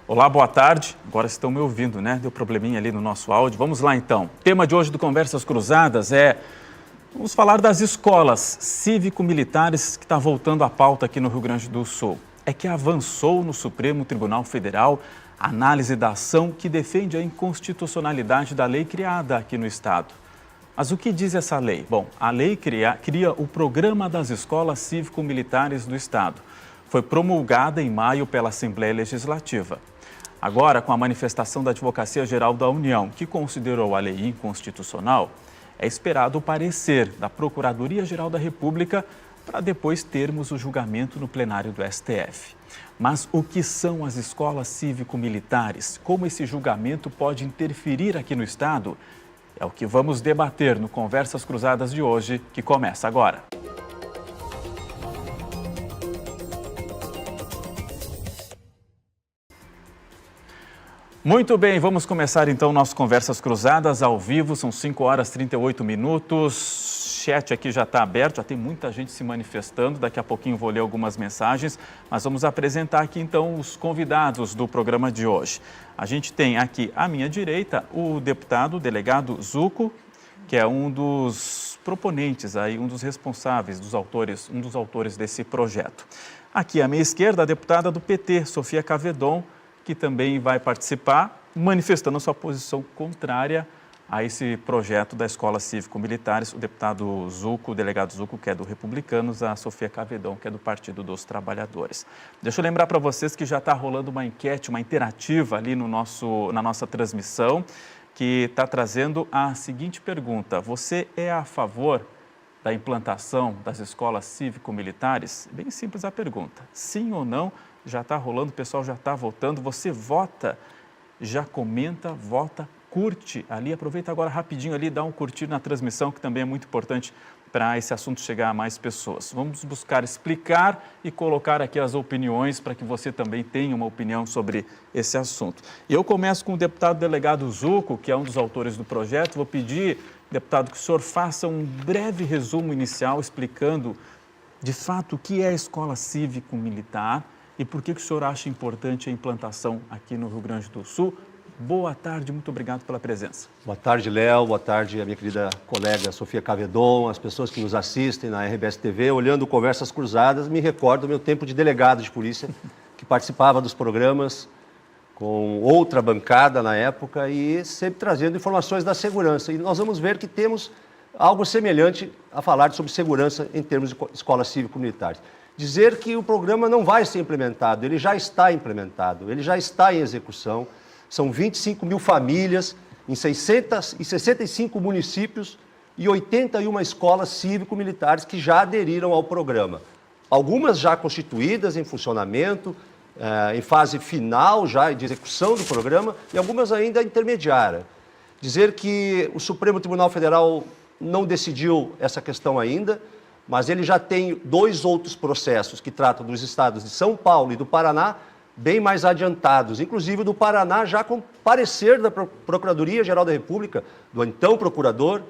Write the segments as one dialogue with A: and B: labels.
A: Olá, boa tarde. Agora estão me ouvindo, né? Deu probleminha ali no nosso áudio. Vamos lá, então. O tema de hoje do Conversas Cruzadas vamos falar das escolas cívico-militares que está voltando à pauta aqui no Rio Grande do Sul. É que avançou no Supremo Tribunal Federal a análise da ação que defende a inconstitucionalidade da lei criada aqui no Estado. Mas o que diz essa lei? Bom, a lei cria o Programa das Escolas Cívico-Militares do Estado. Foi promulgada em maio pela Assembleia Legislativa. Agora, com a manifestação da Advocacia Geral da União, que considerou a lei inconstitucional, é esperado o parecer da Procuradoria-Geral da República para depois termos o julgamento no plenário do STF. Mas o que são as escolas cívico-militares? Como esse julgamento pode interferir aqui no Estado? É o que vamos debater no Conversas Cruzadas de hoje, que começa agora. Muito bem, vamos começar então nosso Conversas Cruzadas ao vivo, são 5 horas e 38 minutos, chat aqui já está aberto, já tem muita gente se manifestando, daqui a pouquinho vou ler algumas mensagens, mas vamos apresentar aqui então os convidados do programa de hoje. A gente tem aqui à minha direita o deputado, o delegado Zuco, que é um dos proponentes, aí, um dos responsáveis, um dos autores desse projeto. Aqui à minha esquerda, a deputada do PT, Sofia Cavedon, que também vai participar, manifestando a sua posição contrária a esse projeto da Escola Cívico-Militares, o deputado Zuco, o delegado Zuco, que é do Republicanos, a Sofia Cavedon, que é do Partido dos Trabalhadores. Deixa eu lembrar para vocês que já está rolando uma enquete, uma interativa ali na nossa transmissão, que está trazendo a seguinte pergunta: você é a favor da implantação das escolas cívico-militares? Bem simples a pergunta, sim ou não? Já está rolando, o pessoal já está votando, você vota, já comenta, vota, curte ali, aproveita agora rapidinho ali, dá um curtir na transmissão, que também é muito importante para esse assunto chegar a mais pessoas. Vamos buscar explicar e colocar aqui as opiniões para que você também tenha uma opinião sobre esse assunto. E eu começo com o deputado delegado Zuco, que é um dos autores do projeto. Vou pedir, deputado, que o senhor faça um breve resumo inicial explicando de fato o que é a escola cívico-militar e por que o senhor acha importante a implantação aqui no Rio Grande do Sul. Boa tarde, muito obrigado pela presença.
B: Boa tarde, Léo. Boa tarde, a minha querida colega Sofia Cavedon, as pessoas que nos assistem na RBS TV. Olhando Conversas Cruzadas, me recordo do meu tempo de delegado de polícia, que participava dos programas com outra bancada na época e sempre trazendo informações da segurança. E nós vamos ver que temos algo semelhante a falar sobre segurança em termos de escolas cívico-militares. Dizer que o programa não vai ser implementado, ele já está implementado, ele já está em execução. São 25 mil famílias em 65 municípios e 81 escolas cívico-militares que já aderiram ao programa. Algumas já constituídas em funcionamento, em fase final já de execução do programa e algumas ainda intermediária. Dizer que o Supremo Tribunal Federal não decidiu essa questão ainda, mas ele já tem 2 outros processos que tratam dos estados de São Paulo e do Paraná, bem mais adiantados, inclusive do Paraná já com parecer da Procuradoria-Geral da República, do então procurador,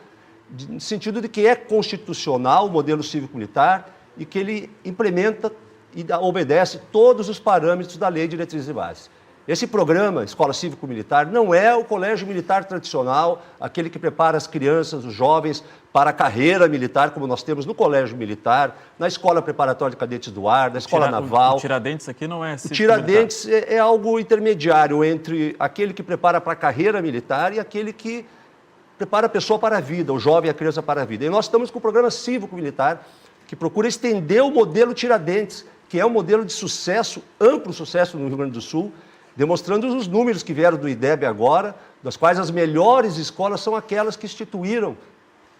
B: no sentido de que é constitucional o modelo cívico-militar e que ele implementa e obedece todos os parâmetros da Lei de Diretrizes e Bases. Esse programa, Escola Cívico-Militar, não é o colégio militar tradicional, aquele que prepara as crianças, os jovens, para a carreira militar, como nós temos no colégio militar, na Escola Preparatória de Cadetes do Ar, na Escola Naval.
A: O Tiradentes aqui não é
B: cívico-militar. O Tiradentes é algo intermediário entre aquele que prepara para a carreira militar e aquele que prepara a pessoa para a vida, o jovem e a criança para a vida. E nós estamos com o programa Cívico-Militar, que procura estender o modelo Tiradentes, que é um modelo de sucesso, amplo sucesso no Rio Grande do Sul, demonstrando os números que vieram do IDEB agora, das quais as melhores escolas são aquelas que instituíram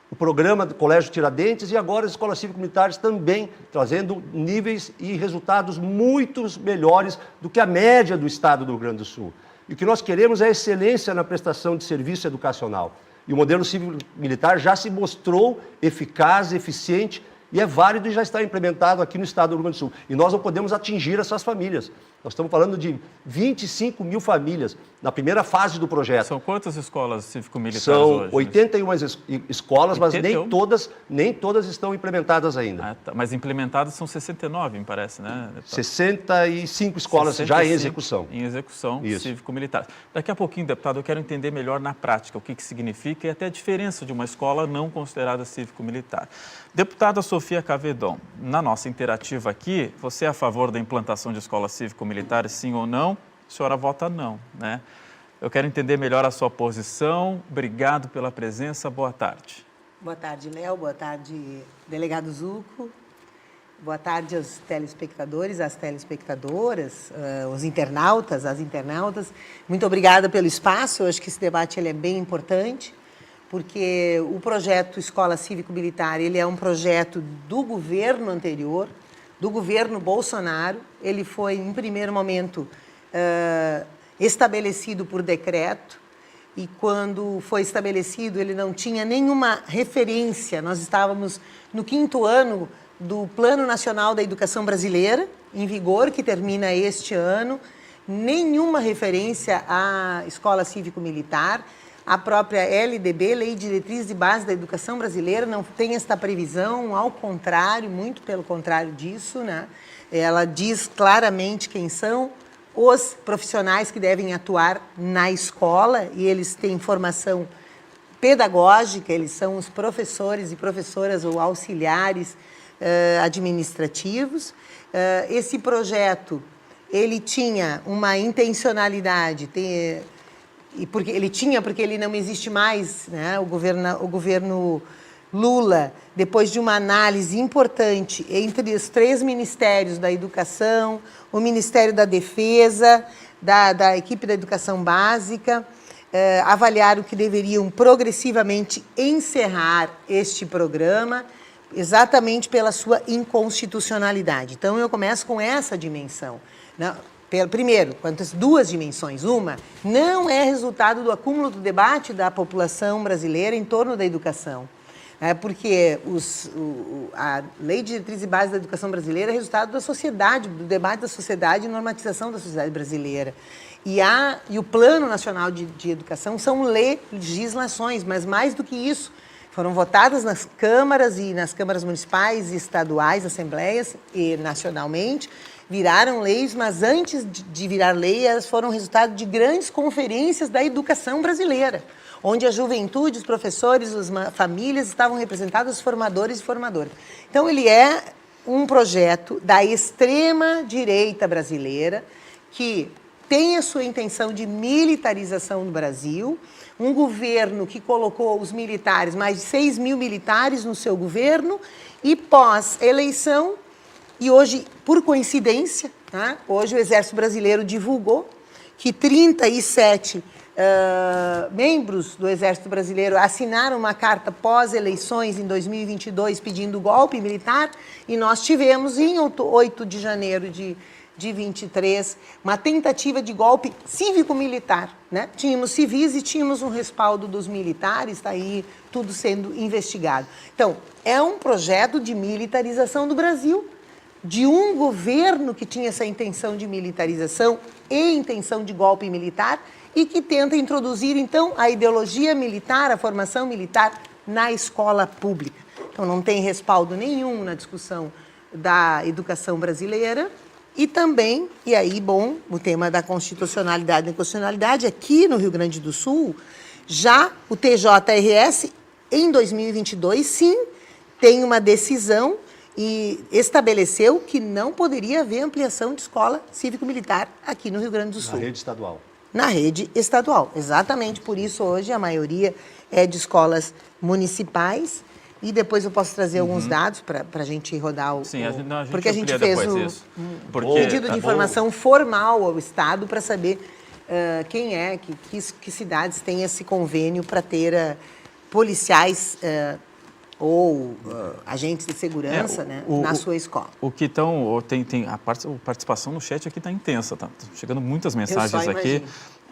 B: o programa do Colégio Tiradentes e agora as escolas cívico-militares também trazendo níveis e resultados muito melhores do que a média do estado do Rio Grande do Sul. E o que nós queremos é excelência na prestação de serviço educacional. E o modelo cívico-militar já se mostrou eficaz, eficiente e é válido e já está implementado aqui no estado do Rio Grande do Sul. E nós não podemos atingir essas famílias. Nós estamos falando de 25 mil famílias na primeira fase do projeto.
A: São quantas escolas cívico-militares
B: São
A: hoje?
B: 81 escolas,
A: 81?
B: mas nem todas estão implementadas ainda.
A: Ah, tá. Mas implementadas são 69, me parece, né, deputado?
B: 65 escolas
A: 65
B: já em execução.
A: Em execução
B: Isso.
A: cívico-militar. Daqui a pouquinho, deputado, eu quero entender melhor na prática o que significa e até a diferença de uma escola não considerada cívico-militar. Deputada Sofia Cavedon, na nossa interativa aqui, você é a favor da implantação de escolas cívico-militares, sim ou não? A senhora vota não, né? Eu quero entender melhor a sua posição. Obrigado pela presença. Boa tarde.
C: Boa tarde, Léo. Boa tarde, delegado Zucco. Boa tarde aos telespectadores, às telespectadoras, os internautas, as internautas. Muito obrigada pelo espaço. Eu acho que esse debate ele é bem importante, porque o projeto Escola Cívico-Militar ele é um projeto do governo anterior, do governo Bolsonaro. Ele foi, em primeiro momento, estabelecido por decreto, e quando foi estabelecido ele não tinha nenhuma referência. Nós estávamos no 5º ano do Plano Nacional da Educação Brasileira, em vigor, que termina este ano, nenhuma referência à escola cívico-militar. A própria LDB, Lei de Diretrizes e Bases da Educação Brasileira, não tem esta previsão, ao contrário, muito pelo contrário disso, né? Ela diz claramente quem são os profissionais que devem atuar na escola, e eles têm formação pedagógica, eles são os professores e professoras ou auxiliares administrativos. Esse projeto, ele tinha uma intencionalidade, porque ele não existe mais, né? O governo Lula, depois de uma análise importante entre os 3 ministérios da educação, o Ministério da Defesa, da equipe da educação básica, avaliaram que deveriam progressivamente encerrar este programa, exatamente pela sua inconstitucionalidade. Então, eu começo com essa dimensão, né? Primeiro, quantas 2 dimensões. Uma, não é resultado do acúmulo do debate da população brasileira em torno da educação. Porque a Lei de Diretrizes e Bases da Educação Brasileira é resultado da sociedade, do debate da sociedade e normatização da sociedade brasileira. E o Plano Nacional de Educação são legislações, mas mais do que isso, foram votadas nas câmaras e nas câmaras municipais e estaduais, assembleias e nacionalmente, viraram leis, mas antes de virar lei, elas foram resultado de grandes conferências da educação brasileira, onde a juventude, os professores, as famílias estavam representados, os formadores e formadoras. Então, ele é um projeto da extrema-direita brasileira que tem a sua intenção de militarização do Brasil, um governo que colocou os militares, mais de 6 mil militares no seu governo, e pós-eleição, e hoje, por coincidência, tá? Hoje o Exército Brasileiro divulgou que 37 membros do Exército Brasileiro assinaram uma carta pós-eleições em 2022 pedindo golpe militar, e nós tivemos em 8 de janeiro de 23 uma tentativa de golpe cívico-militar, né? Tínhamos civis e tínhamos um respaldo dos militares, está aí tudo sendo investigado. Então, é um projeto de militarização do Brasil, de um governo que tinha essa intenção de militarização e intenção de golpe militar, e que tenta introduzir, então, a ideologia militar, a formação militar na escola pública. Então, não tem respaldo nenhum na discussão da educação brasileira. E também, e aí, bom, o tema da constitucionalidade e inconstitucionalidade, aqui no Rio Grande do Sul, já o TJRS, em 2022, sim, tem uma decisão e estabeleceu que não poderia haver ampliação de escola cívico-militar aqui no Rio Grande do Sul.
B: Na rede estadual.
C: Na rede estadual. Exatamente por isso, hoje, a maioria é de escolas municipais. E depois eu posso trazer alguns dados para a gente rodar o...
A: Sim, a gente
C: porque a gente fez um pedido de informação formal ao Estado para saber quem é, que cidades têm esse convênio para ter policiais ou agentes de segurança, né, na sua escola.
A: O que estão... A participação no chat aqui está intensa, tá chegando muitas mensagens aqui.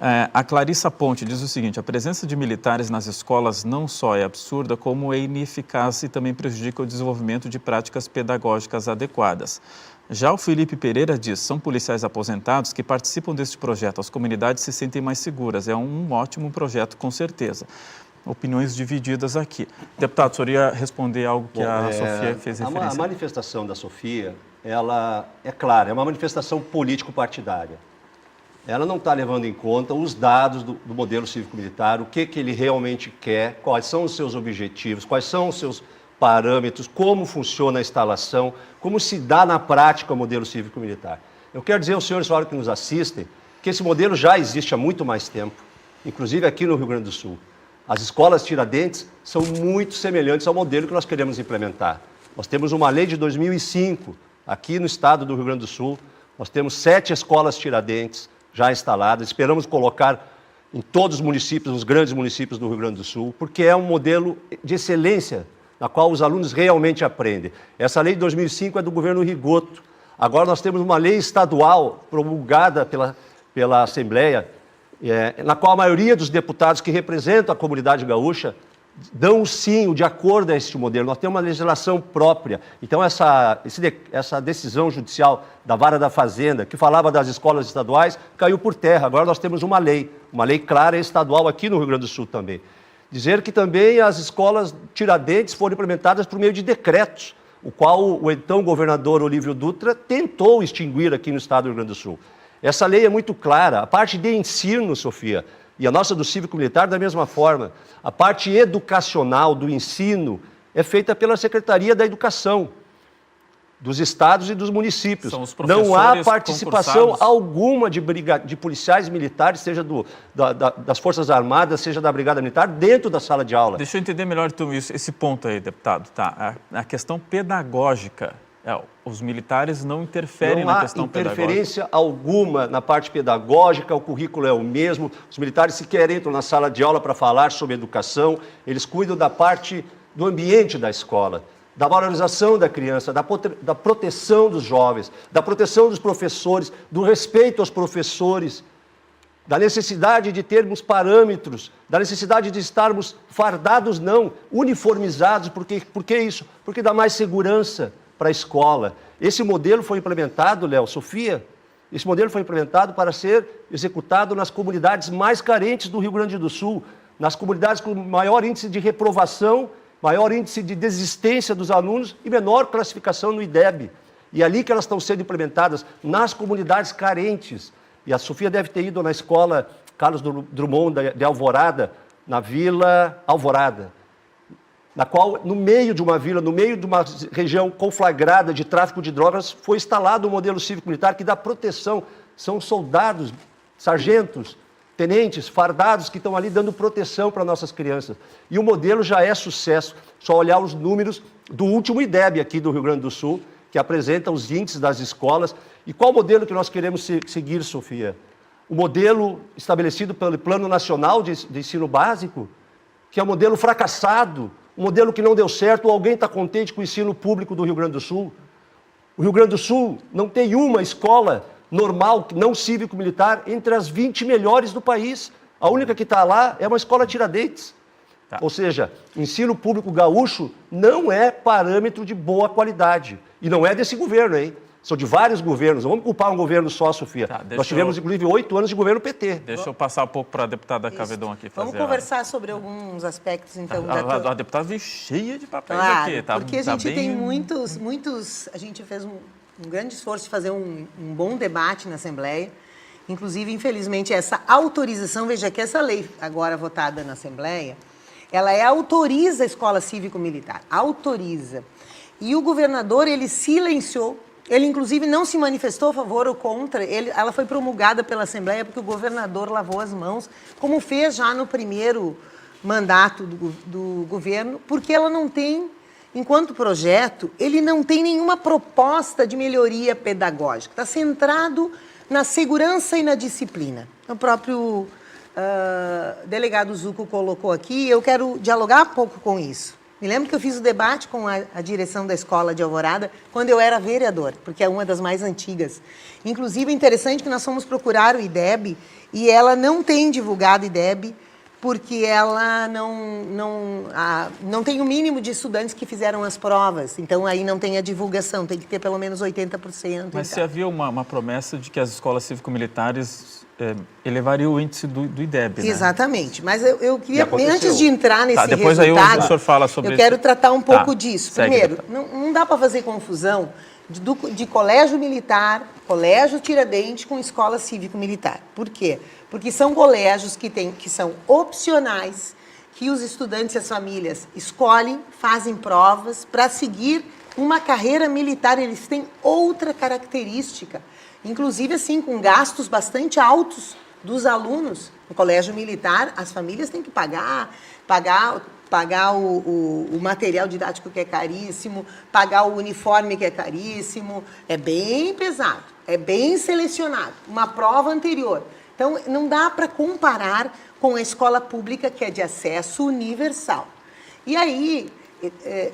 A: A Clarissa Ponte diz o seguinte: a presença de militares nas escolas não só é absurda, como é ineficaz e também prejudica o desenvolvimento de práticas pedagógicas adequadas. Já o Felipe Pereira diz: são policiais aposentados que participam deste projeto, as comunidades se sentem mais seguras, é um ótimo projeto, com certeza. Opiniões divididas aqui. Deputado, o senhor ia responder algo que a Sofia fez referência.
B: A manifestação da Sofia, ela é clara, é uma manifestação político-partidária. Ela não está levando em conta os dados do modelo cívico-militar, o que ele realmente quer, quais são os seus objetivos, quais são os seus parâmetros, como funciona a instalação, como se dá na prática o modelo cívico-militar. Eu quero dizer aos senhores que nos assistem que esse modelo já existe há muito mais tempo, inclusive aqui no Rio Grande do Sul. As escolas Tiradentes são muito semelhantes ao modelo que nós queremos implementar. Nós temos uma lei de 2005, aqui no estado do Rio Grande do Sul, nós temos 7 escolas Tiradentes já instaladas, esperamos colocar em todos os municípios, nos grandes municípios do Rio Grande do Sul, porque é um modelo de excelência, na qual os alunos realmente aprendem. Essa lei de 2005 é do governo Rigoto. Agora nós temos uma lei estadual promulgada pela Assembleia, na qual a maioria dos deputados que representam a comunidade gaúcha dão o sim, o de acordo a este modelo. Nós temos uma legislação própria. Então, essa decisão judicial da Vara da Fazenda, que falava das escolas estaduais, caiu por terra. Agora nós temos uma lei clara e estadual aqui no Rio Grande do Sul também. Dizer que também as escolas Tiradentes foram implementadas por meio de decretos, o qual o então governador Olívio Dutra tentou extinguir aqui no estado do Rio Grande do Sul. Essa lei é muito clara. A parte de ensino, Sofia, e a nossa do cívico-militar da mesma forma. A parte educacional do ensino é feita pela Secretaria da Educação, dos estados e dos municípios. Não há participação alguma de policiais militares, seja das Forças Armadas, seja da Brigada Militar, dentro da sala de aula.
A: Deixa eu entender melhor então, esse ponto aí, deputado. Tá? A questão pedagógica. Os militares não interferem na questão pedagógica.
B: Não há interferência alguma na parte pedagógica, o currículo é o mesmo. Os militares sequer entram na sala de aula para falar sobre educação, eles cuidam da parte do ambiente da escola, da valorização da criança, da proteção dos jovens, da proteção dos professores, do respeito aos professores, da necessidade de termos parâmetros, da necessidade de estarmos fardados, não, uniformizados. Por que isso? Porque dá mais segurança para a escola. Esse modelo foi implementado, Léo, Sofia, esse modelo foi implementado para ser executado nas comunidades mais carentes do Rio Grande do Sul, nas comunidades com maior índice de reprovação, maior índice de desistência dos alunos e menor classificação no IDEB. E é ali que elas estão sendo implementadas, nas comunidades carentes. E a Sofia deve ter ido na escola Carlos Drummond de Alvorada, na Vila Alvorada, na qual, no meio de uma vila, no meio de uma região conflagrada de tráfico de drogas, foi instalado um modelo cívico-militar que dá proteção. São soldados, sargentos, tenentes, fardados que estão ali dando proteção para nossas crianças. E o modelo já é sucesso. Só olhar os números do último IDEB aqui do Rio Grande do Sul, que apresenta os índices das escolas. E qual modelo que nós queremos seguir, Sofia? O modelo estabelecido pelo Plano Nacional de Ensino Básico, que é um modelo fracassado, um modelo que não deu certo. Ou alguém está contente com o ensino público do Rio Grande do Sul? O Rio Grande do Sul não tem uma escola normal, não cívico-militar, entre as 20 melhores do país. A única que está lá é uma escola Tiradentes. Tá. Ou seja, ensino público gaúcho não é parâmetro de boa qualidade. E não é desse governo, hein? São de vários governos. Não vamos culpar um governo só, Sofia. Tá, nós tivemos, inclusive, 8 anos de governo PT.
A: Deixa eu passar um pouco para a deputada Cavedon aqui.
C: Vamos conversar sobre alguns aspectos, então.
A: A deputada veio cheia de papéis aqui.
C: Tá, porque a gente tem muitos... A gente fez um grande esforço de fazer um bom debate na Assembleia. Inclusive, infelizmente, essa autorização... Veja que essa lei agora votada na Assembleia, ela autoriza a escola cívico-militar. Autoriza. E o governador, ele silenciou. Ele, inclusive, não se manifestou a favor ou contra. Ela foi promulgada pela Assembleia porque o governador lavou as mãos, como fez já no primeiro mandato do governo, porque ela não tem, enquanto projeto, ele não tem nenhuma proposta de melhoria pedagógica. Está centrado na segurança e na disciplina. O próprio delegado Zucco colocou aqui, eu quero dialogar um pouco com isso. Me lembro que eu fiz o debate com a direção da escola de Alvorada quando eu era vereador, porque é uma das mais antigas. Inclusive, é interessante que nós fomos procurar o IDEB e ela não tem divulgado IDEB porque ela não tem o mínimo de estudantes que fizeram as provas. Então, aí não tem a divulgação, tem que ter pelo menos 80%.
A: Mas se havia uma promessa de que as escolas cívico-militares elevariam o índice do IDEB, né?
C: Exatamente. Mas eu queria, antes de entrar nesse
A: depois
C: resultado,
A: aí o senhor fala sobre
C: eu quero tratar um pouco
A: Tá,
C: disso.
A: segue,
C: Primeiro, não dá para fazer confusão de colégio militar, colégio Tiradentes com escola cívico-militar. Por quê? Porque são colégios que são opcionais, que os estudantes e as famílias escolhem, fazem provas para seguir uma carreira militar. Eles têm outra característica, inclusive assim, com gastos bastante altos dos alunos. No colégio militar, as famílias têm que pagar o material didático, que é caríssimo, pagar o uniforme, que é caríssimo. É bem pesado, é bem selecionado. Uma prova anterior. Então, não dá para comparar com a escola pública, que é de acesso universal. E aí,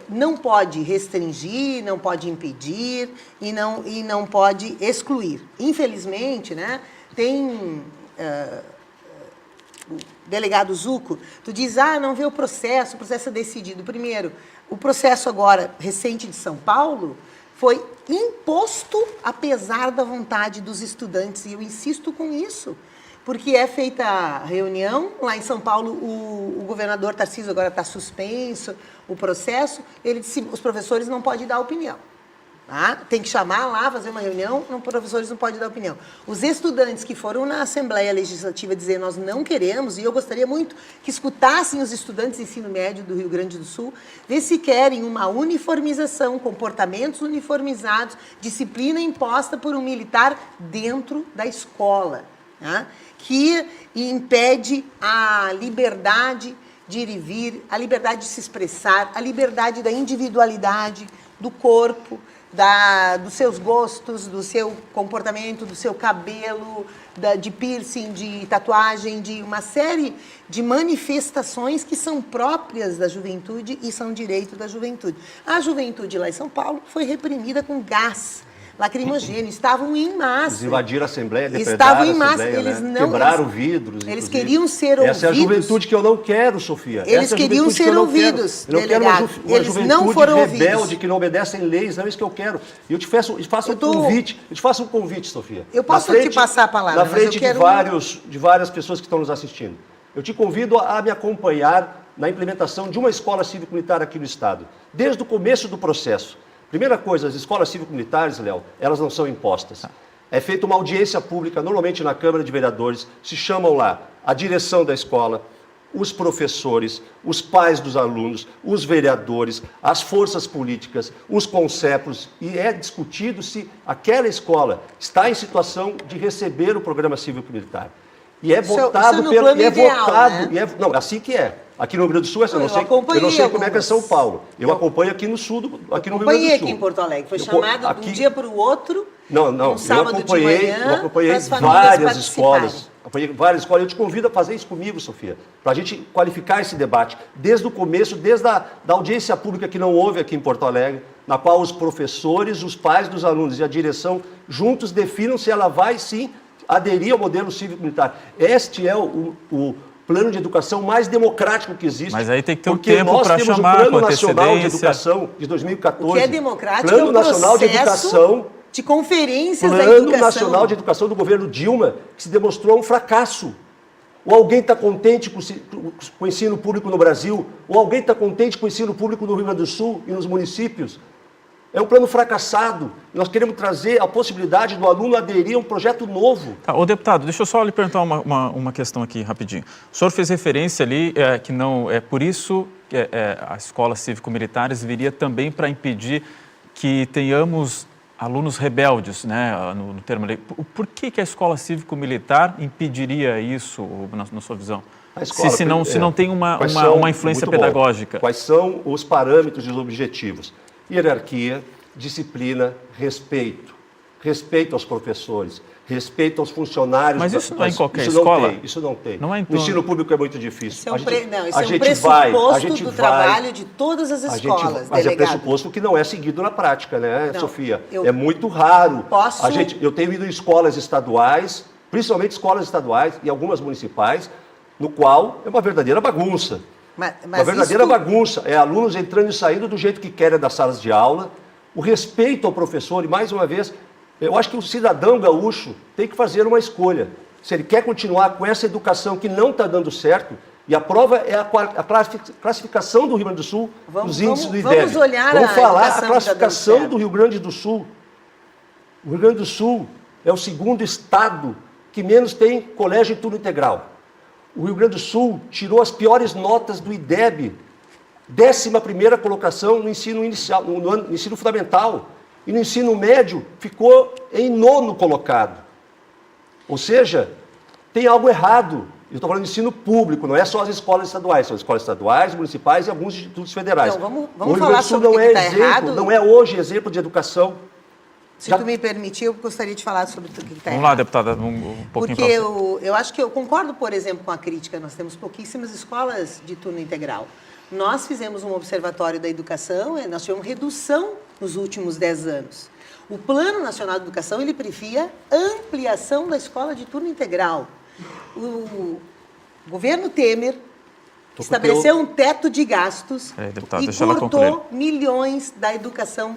C: não pode restringir, não pode impedir e não pode excluir. Infelizmente, né, tem... o delegado Zucco, tu diz, não vê o processo é decidido. Primeiro, o processo agora, recente de São Paulo, foi imposto apesar da vontade dos estudantes, e eu insisto com isso, porque é feita a reunião, lá em São Paulo, o governador Tarcísio agora está suspenso, o processo, ele disse, os professores não podem dar opinião. Tá? Tem que chamar lá, fazer uma reunião, os professores não podem dar opinião. Os estudantes que foram na Assembleia Legislativa dizer nós não queremos, e eu gostaria muito que escutassem os estudantes de ensino médio do Rio Grande do Sul, ver se querem uma uniformização, comportamentos uniformizados, disciplina imposta por um militar dentro da escola, tá? Que impede a liberdade de ir e vir, a liberdade de se expressar, a liberdade da individualidade, do corpo, dos seus gostos, do seu comportamento, do seu cabelo, de piercing, de tatuagem, de uma série de manifestações que são próprias da juventude e são direito da juventude. A juventude lá em São Paulo foi reprimida com gás lacrimogêneo, estavam em massa.
B: Eles invadiram a Assembleia,
C: estavam em massa,
B: Assembleia,
C: eles
B: né?
C: não
B: Quebraram vidros.
C: Eles queriam ser ouvidos.
B: Essa é a juventude que eu não quero, Sofia.
C: Eles queriam ser ouvidos,
B: Eu não quero uma
C: eles
B: juventude
C: não foram
B: rebelde,
C: ouvidos.
B: que não obedecem leis, não é isso que eu quero. E eu te faço um convite, Sofia.
C: Eu posso te passar a palavra,
B: na frente
C: mas eu quero...
B: de várias pessoas que estão nos assistindo. Eu te convido a me acompanhar na implementação de uma escola cívico-militar aqui no Estado, desde o começo do processo. Primeira coisa, as escolas cívico-militares, Léo, elas não são impostas. É feita uma audiência pública, normalmente na Câmara de Vereadores, se chamam lá a direção da escola, os professores, os pais dos alunos, os vereadores, as forças políticas, os conceplos, e é discutido se aquela escola está em situação de receber o programa cívico-militar. E é votado pelo... Não, assim que é. Aqui no Rio Grande do Sul, eu não sei como é que é São Paulo. Eu acompanho aqui no Sul, aqui no Rio Grande do Sul.
C: Acompanhei aqui em Porto Alegre. Foi chamado de um dia para o outro,
B: um sábado de manhã, eu acompanhei várias escolas. Eu te convido a fazer isso comigo, Sofia, para a gente qualificar esse debate. Desde o começo, desde a audiência pública que não houve aqui em Porto Alegre, na qual os professores, os pais dos alunos e a direção juntos definam se ela vai, sim, aderir ao modelo cívico-militar. Este é o plano de educação mais democrático que existe.
A: Mas aí tem que ter um tempo para chamar com antecedência. Porque nós temos o Plano Nacional de Educação de 2014.
C: O que é democrático
B: Plano
C: é o
B: Nacional de Educação,
C: de conferências da
B: Plano
C: educação.
B: Nacional de Educação do governo Dilma, que se demonstrou um fracasso. Ou alguém está contente com o ensino público no Brasil? Ou alguém está contente com o ensino público no Rio Grande do Sul e nos municípios? É um plano fracassado. Nós queremos trazer a possibilidade do aluno aderir a um projeto novo.
A: Ô, deputado, deixa eu só lhe perguntar uma questão aqui rapidinho. O senhor fez referência ali que não é por isso que as escolas cívico-militares viria também para impedir que tenhamos alunos rebeldes, né, no termo ali. Por que a escola cívico-militar impediria isso, na sua visão? Se não tem uma influência pedagógica.
B: Quais são os parâmetros e os objetivos? Hierarquia, disciplina, respeito. Respeito aos professores, respeito aos funcionários.
A: Mas isso não é em qualquer escola?
B: Isso não tem.
A: Não é
B: no ensino público é muito difícil.
C: Isso é um pressuposto do trabalho de todas as escolas,
B: mas
C: delegado.
B: é pressuposto que não é seguido na prática, né, Sofia? É muito raro.
C: Posso...
B: Eu tenho ido em escolas estaduais principalmente escolas estaduais e algumas municipais, no qual é uma verdadeira bagunça. Uma verdadeira bagunça. É alunos entrando e saindo do jeito que querem das salas de aula, o respeito ao professor, e mais uma vez, eu acho que o cidadão gaúcho tem que fazer uma escolha. Se ele quer continuar com essa educação que não está dando certo, e a prova é a classificação do Rio Grande do Sul, os índices do IDEB. Vamos falar a classificação do Rio Grande do Sul. O Rio Grande do Sul é o segundo estado que menos tem colégio em turno integral. O Rio Grande do Sul tirou as piores notas do IDEB, 11ª colocação no ensino inicial, no ensino fundamental, e no ensino médio ficou em 9º colocado. Ou seja, tem algo errado. Eu estou falando de ensino público, não é só as escolas estaduais, são as escolas estaduais, municipais e alguns institutos federais.
C: Então, vamos falar sobre o que está errado.
B: Não é hoje exemplo de educação.
C: Se tu me permitir, eu gostaria de falar sobre o que está errado.
A: Vamos lá, deputada, um pouquinho.
C: Porque eu acho que eu concordo, por exemplo, com a crítica. Nós temos pouquíssimas escolas de turno integral. Nós fizemos um observatório da educação, nós tivemos redução nos últimos 10 anos. O Plano Nacional de Educação, ele previa ampliação da escola de turno integral. O governo Temer estabeleceu um teto de gastos e cortou milhões da educação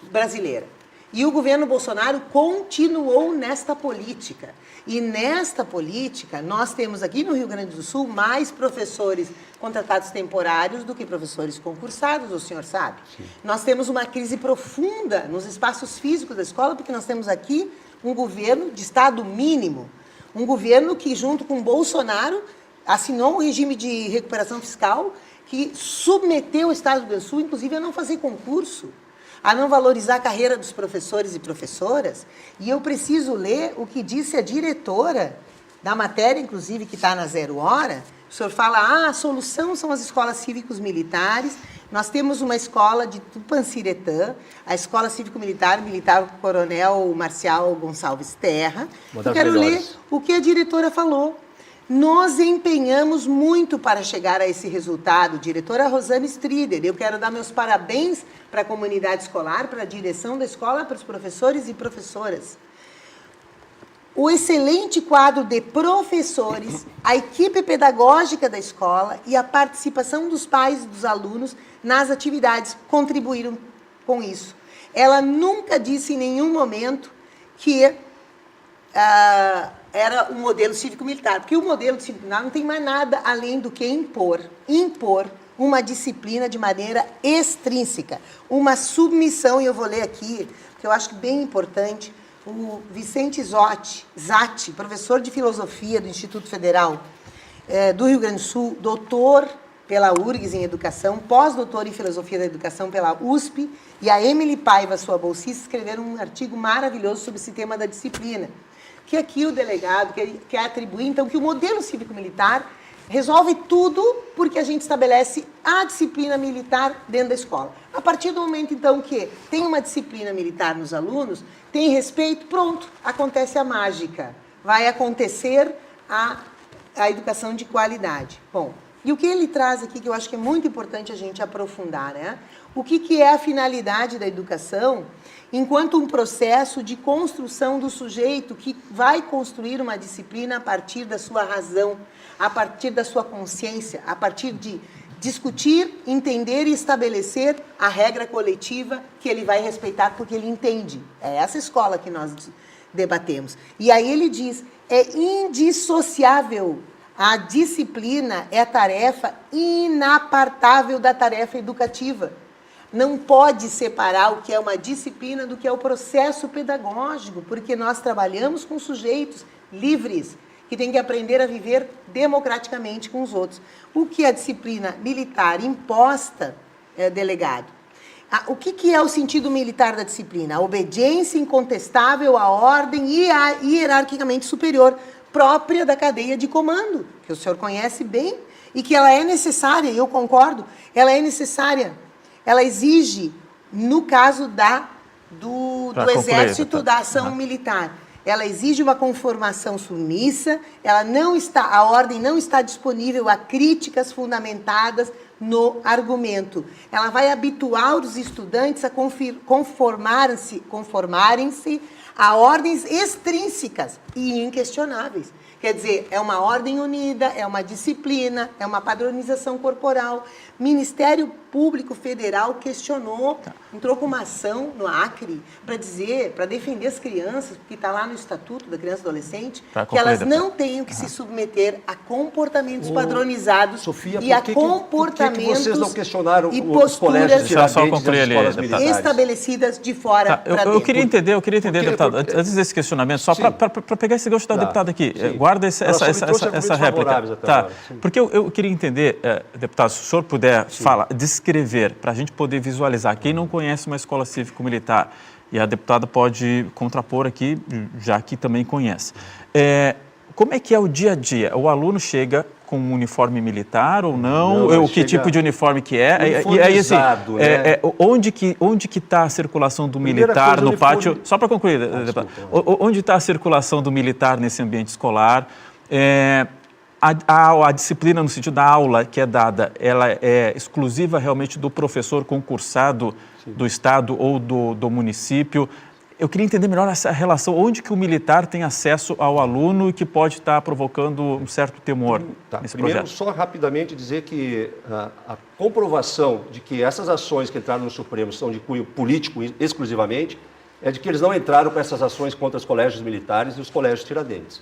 C: brasileira. E o governo Bolsonaro continuou nesta política. E nesta política, nós temos aqui no Rio Grande do Sul mais professores contratados temporários do que professores concursados, o senhor sabe. Sim. Nós temos uma crise profunda nos espaços físicos da escola, porque nós temos aqui um governo de Estado mínimo, um governo que, junto com Bolsonaro, assinou um regime de recuperação fiscal que submeteu o Estado do Rio Grande do Sul, inclusive, a não fazer concurso, a não valorizar a carreira dos professores e professoras. E eu preciso ler o que disse a diretora da matéria, inclusive, que está na Zero Hora. O senhor fala, a solução são as escolas cívicos-militares. Nós temos uma escola de Tupanciretã, a Escola Cívico-Militar, Militar Coronel Marcial Gonçalves Terra. Eu quero ler o que a diretora falou. Nós empenhamos muito para chegar a esse resultado. Diretora Rosane Strider, eu quero dar meus parabéns para a comunidade escolar, para a direção da escola, para os professores e professoras. O excelente quadro de professores, a equipe pedagógica da escola e a participação dos pais e dos alunos nas atividades contribuíram com isso. Ela nunca disse em nenhum momento que era um modelo cívico-militar, porque o modelo cívico-militar não tem mais nada além do que impor uma disciplina de maneira extrínseca, uma submissão, e eu vou ler aqui, que eu acho bem importante, o Vicente Zatti, professor de filosofia do Instituto Federal do Rio Grande do Sul, doutor pela URGS em educação, pós-doutor em filosofia da educação pela USP, e a Emily Paiva, sua bolsista, escreveram um artigo maravilhoso sobre esse tema da disciplina, que aqui o delegado quer atribuir, então, que o modelo cívico-militar resolve tudo porque a gente estabelece a disciplina militar dentro da escola. A partir do momento, então, que tem uma disciplina militar nos alunos, tem respeito, pronto, acontece a mágica. Vai acontecer a educação de qualidade. Bom, e o que ele traz aqui, que eu acho que é muito importante a gente aprofundar, né? O que é a finalidade da educação enquanto um processo de construção do sujeito que vai construir uma disciplina a partir da sua razão, a partir da sua consciência, a partir de discutir, entender e estabelecer a regra coletiva que ele vai respeitar porque ele entende. É essa escola que nós debatemos. E aí ele diz, é indissociável. A disciplina é a tarefa inapartável da tarefa educativa. Não pode separar o que é uma disciplina do que é o processo pedagógico, porque nós trabalhamos com sujeitos livres, que têm que aprender a viver democraticamente com os outros. O que é a disciplina militar imposta, delegado? O que é o sentido militar da disciplina? A obediência incontestável à ordem e à hierarquicamente superior, própria da cadeia de comando, que o senhor conhece bem, e que ela é necessária, e eu concordo, ela é necessária. Ela exige, no caso do exército, da ação militar, ela exige uma conformação submissa, a ordem não está disponível a críticas fundamentadas no argumento. Ela vai habituar os estudantes a conformarem-se Há ordens extrínsecas e inquestionáveis. Quer dizer, é uma ordem unida, é uma disciplina, é uma padronização corporal. Ministério Público Federal questionou, entrou com uma ação no Acre para defender as crianças, porque está lá no Estatuto da Criança e Adolescente, que elas não tenham que se submeter a comportamentos padronizados
B: Sofia,
C: e a comportamentos
B: por que vocês não questionaram
C: e
B: os colégios
C: posturas estabelecidas de fora para dentro?
A: Eu queria entender, deputado, antes desse questionamento, só para pegar esse gancho da deputada aqui, guarda essa réplica. Porque eu queria entender, deputado, se o senhor puder descrever, para a gente poder visualizar, quem não conhece uma escola cívico-militar, e a deputada pode contrapor aqui, já que também conhece. Como é que é o dia a dia? O aluno chega com um uniforme militar ou não? Que tipo de uniforme que é? E aí, assim, onde que está a circulação do militar no pátio? Só para concluir, deputada, onde está a circulação do militar nesse ambiente escolar? A disciplina, no sentido da aula que é dada, ela é exclusiva realmente do professor concursado do Estado ou do município? Eu queria entender melhor essa relação, onde que o militar tem acesso ao aluno e que pode estar provocando um certo temor nesse
B: Primeiro,
A: projeto.
B: só rapidamente dizer que a comprovação de que essas ações que entraram no Supremo são de cunho político exclusivamente é de que eles não entraram com essas ações contra os colégios militares e os colégios Tiradentes.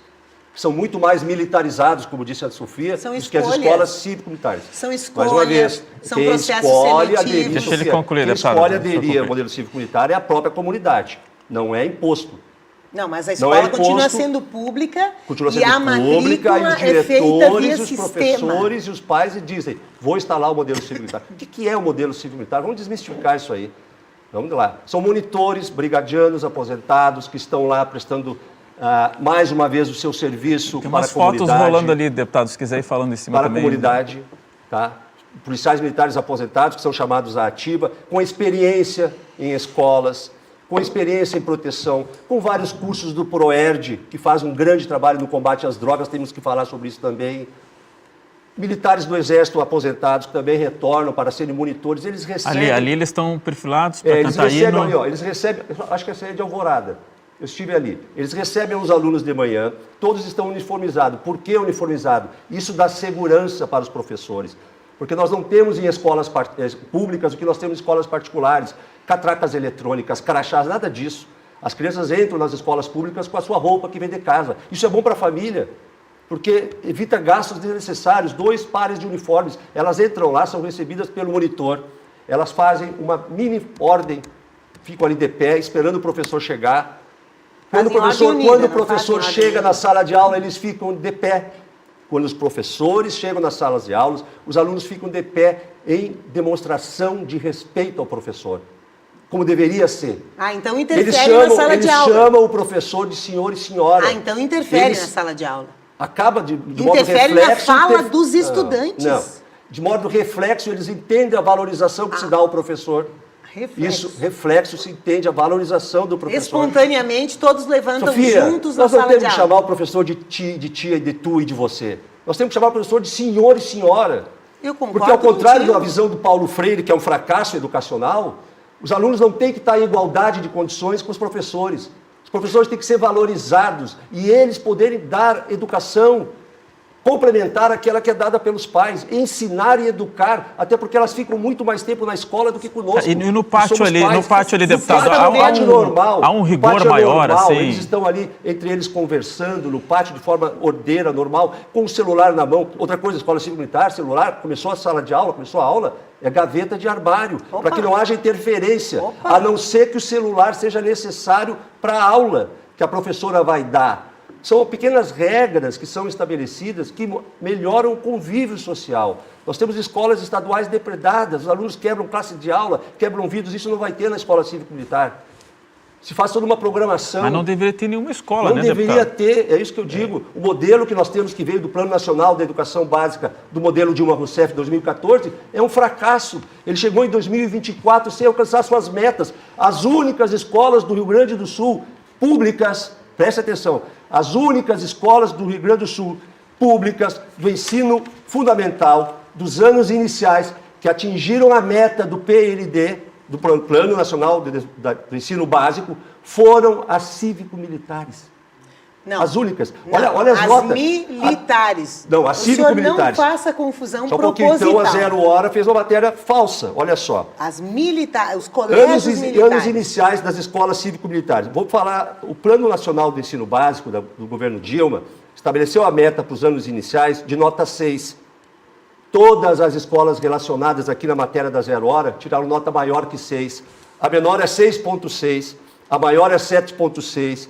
B: São muito mais militarizados, como disse a Sofia, do que as escolas cívico-militares.
C: São escolhas,
B: mais uma vez,
C: são
B: quem
C: processos
B: escolhe
C: seletivos.
A: Deixa ele concluir,
B: quem
A: deputado.
B: escolhe aderir ao modelo cívico-militar é a própria comunidade, não é imposto.
C: Não, mas a escola continua sendo pública e a matrícula
B: e os
C: é feita via
B: diretores, os
C: sistema.
B: professores e os pais dizem, vou instalar o modelo cívico-militar. O que é o modelo cívico-militar? Vamos desmistificar isso aí. Vamos lá. São monitores, brigadianos, aposentados, que estão lá prestando mais uma vez o seu serviço
A: Tem
B: para a
A: umas
B: comunidade.
A: fotos rolando ali, deputado, se quiser ir falando em cima
B: para
A: também.
B: a comunidade, tá? Policiais militares aposentados, que são chamados à ativa, com experiência em escolas, com experiência em proteção, com vários cursos do PROERD, que faz um grande trabalho no combate às drogas, temos que falar sobre isso também. Militares do Exército aposentados, que também retornam para serem monitores, eles recebem...
A: Ali eles estão perfilados para
B: eles
A: cantar
B: recebem
A: hino.
B: ali, ó, eles recebem, acho que essa é de Alvorada, eu estive ali. Eles recebem os alunos de manhã, todos estão uniformizados. Por que uniformizado? Isso dá segurança para os professores. Porque nós não temos em escolas públicas o que nós temos em escolas particulares. Catracas eletrônicas, crachás, nada disso. As crianças entram nas escolas públicas com a sua roupa que vem de casa. Isso é bom para a família, porque evita gastos desnecessários, 2 pares de uniformes. Elas entram lá, são recebidas pelo monitor. Elas fazem uma mini ordem, ficam ali de pé, esperando o professor chegar. Quando o professor chega na sala de aula, eles ficam de pé. Quando os professores chegam nas salas de aulas, os alunos ficam de pé em demonstração de respeito ao professor, como deveria ser.
C: Então interfere na sala de aula.
B: Eles chamam o professor de senhor e senhora.
C: Então interfere na sala de aula.
B: Acaba de modo reflexo...
C: Interfere na fala dos estudantes.
B: Não. De modo reflexo, eles entendem a valorização que se dá ao professor.
C: Reflexo.
B: Isso, reflexo, se entende a valorização do professor.
C: Espontaneamente, todos levantam
B: Sofia,
C: juntos na sala de aula.
B: Nós não temos que chamar o professor de tia, de tu e de você. Nós temos que chamar o professor de senhor e senhora.
C: Eu concordo.
B: Porque ao contrário da visão do Paulo Freire, que é um fracasso educacional, os alunos não têm que estar em igualdade de condições com os professores. Os professores têm que ser valorizados e eles poderem dar educação complementar aquela que é dada pelos pais, ensinar e educar, até porque elas ficam muito mais tempo na escola do que conosco.
A: E no pátio ali, deputado,
B: há
A: um rigor maior, assim.
B: Eles estão ali, entre eles, conversando no pátio de forma ordeira, normal, com o celular na mão. Outra coisa, escola cívico-militar, celular, começou a sala de aula, começou a aula, é gaveta de armário, para que não haja interferência, a não ser que o celular seja necessário para a aula que a professora vai dar. São pequenas regras que são estabelecidas que melhoram o convívio social. Nós temos escolas estaduais depredadas, os alunos quebram classe de aula, quebram vidros, isso não vai ter na escola cívico-militar. Se faz toda uma programação.
A: Mas não deveria ter nenhuma escola, né,
B: deputado? Não deveria ter, é isso que eu digo. O modelo que nós temos, que veio do Plano Nacional da Educação Básica, do modelo Dilma Rousseff 2014, é um fracasso. Ele chegou em 2024 sem alcançar suas metas. As únicas escolas do Rio Grande do Sul, públicas, preste atenção, as únicas escolas do Rio Grande do Sul, públicas, do ensino fundamental, dos anos iniciais, que atingiram a meta do PLD, do Plano Nacional do Ensino Básico foram as cívico-militares.
C: Não.
B: As únicas.
C: Não,
B: Olha as notas.
C: Militares.
B: Não, as cívico-militares.
C: O senhor não faça confusão
B: Só
C: proposital.
B: porque então a 0 Hora fez uma matéria falsa, olha só.
C: As militares, os colégios militares.
B: Anos iniciais das escolas cívico-militares. Vou falar, o Plano Nacional do Ensino Básico do governo Dilma estabeleceu a meta para os anos iniciais de nota 6. Todas as escolas relacionadas aqui na matéria da 0 Hora tiraram nota maior que 6. A menor é 6,6, a maior é 7,6.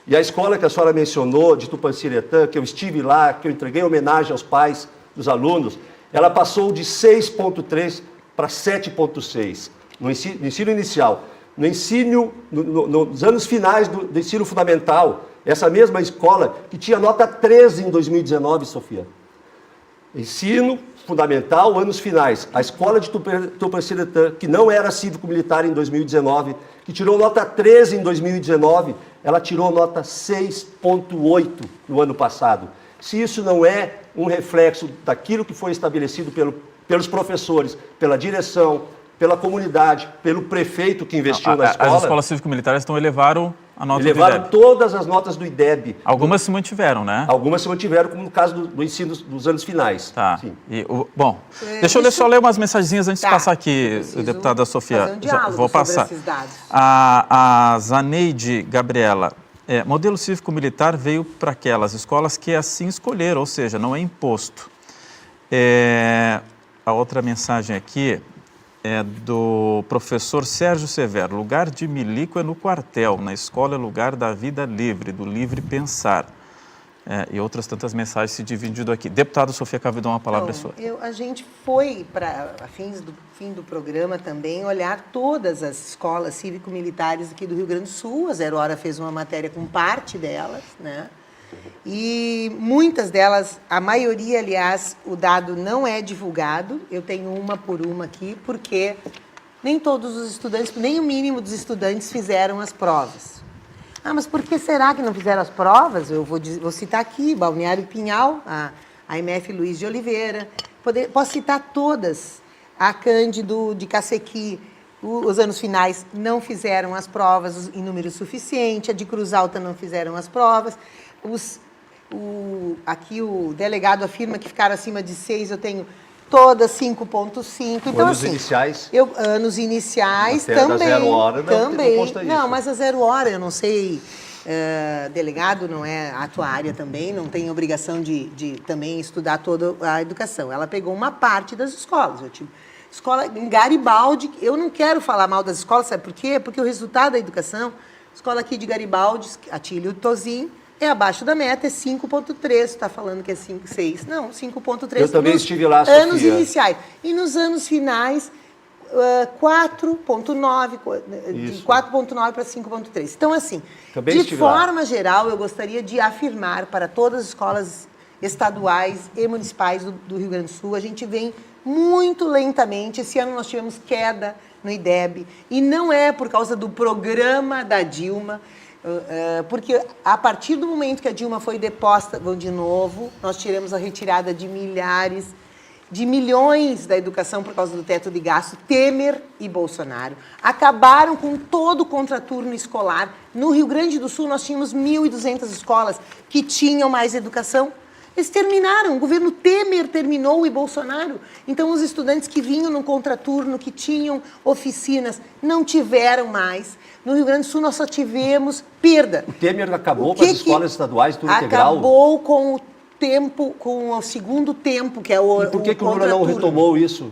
B: E a escola que a senhora mencionou, de Tupanciretã, que eu estive lá, que eu entreguei homenagem aos pais dos alunos, ela passou de 6,3 para 7,6 no ensino inicial. No ensino, nos anos finais do ensino fundamental, essa mesma escola que tinha nota 13 em 2019, Sofia. Ensino fundamental, anos finais. A escola de Tupanciretã, que não era cívico-militar em 2019, que tirou nota 13 em 2019, ela tirou nota 6,8 no ano passado. Se isso não é um reflexo daquilo que foi estabelecido pelos professores, pela direção, pela comunidade, pelo prefeito que investiu na escola...
A: As escolas cívico-militares então elevaram a nota do IDEB.
B: Elevaram todas as notas do IDEB.
A: Algumas se mantiveram, né?
B: Algumas se mantiveram, como no caso do ensino dos anos finais.
A: Tá.
B: Sim.
A: Bom, deixa eu só ler umas mensagenzinhas antes de passar aqui, deputada Sofia.
C: Fazer um diálogo
A: Vou passar.
C: sobre esses dados.
A: A Zaneide Gabriela, modelo cívico-militar veio para aquelas escolas que assim escolheram, ou seja, não é imposto. A outra mensagem aqui é do professor Sérgio Severo. Lugar de milico é no quartel, na escola é lugar da vida livre, do livre pensar. E outras tantas mensagens se dividindo aqui. Deputada Sofia Cavedon, a palavra é sua.
C: A gente foi, para fim do programa também, olhar todas as escolas cívico-militares aqui do Rio Grande do Sul. A 0 Hora fez uma matéria com parte delas, né? E muitas delas, a maioria, aliás, o dado não é divulgado. Eu tenho uma por uma aqui, porque nem todos os estudantes, nem o mínimo dos estudantes fizeram as provas. Ah, mas por que será que não fizeram as provas? Eu vou citar aqui, Balneário Pinhal, a MF Luiz de Oliveira, posso citar todas. A Cândido de Cacequi, os anos finais não fizeram as provas em número suficiente, a de Cruz Alta não fizeram as provas. Aqui o delegado afirma que ficaram acima de 6, eu tenho todas 5,5. Então,
B: anos iniciais?
C: Anos iniciais
B: também.
C: Da
B: 0 Hora
C: também.
B: Não consta isso.
C: Não, mas a 0 Hora, eu não sei, delegado não é a tua área também, não tem obrigação de também estudar toda a educação. Ela pegou uma parte das escolas. Eu tive escola em Garibaldi, eu não quero falar mal das escolas, sabe por quê? Porque o resultado da educação, escola aqui de Garibaldi, Atílio Tozin, é abaixo da meta, é 5,3. Está falando que é 5,6. Não, 5,3.
B: Eu também estive lá, Sofia.
C: Anos iniciais. E nos anos finais, 4,9. De 4,9 para 5,3. Então, assim,
B: também
C: de forma geral, eu gostaria de afirmar para todas as escolas estaduais e municipais do Rio Grande do Sul, a gente vem muito lentamente. Esse ano nós tivemos queda no IDEB. E não é por causa do programa da Dilma, porque a partir do momento que a Dilma foi deposta, de novo, nós tivemos a retirada de milhões da educação por causa do teto de gasto. Temer e Bolsonaro acabaram com todo o contraturno escolar. No Rio Grande do Sul, nós tínhamos 1.200 escolas que tinham mais educação. Eles terminaram, o governo Temer terminou e Bolsonaro. Então, os estudantes que vinham no contraturno, que tinham oficinas, não tiveram mais. No Rio Grande do Sul, nós só tivemos perda.
B: O Temer acabou com as escolas estaduais, tudo integral?
C: Acabou com o tempo, com o segundo tempo, que é o
B: E por que o Lula não retomou isso?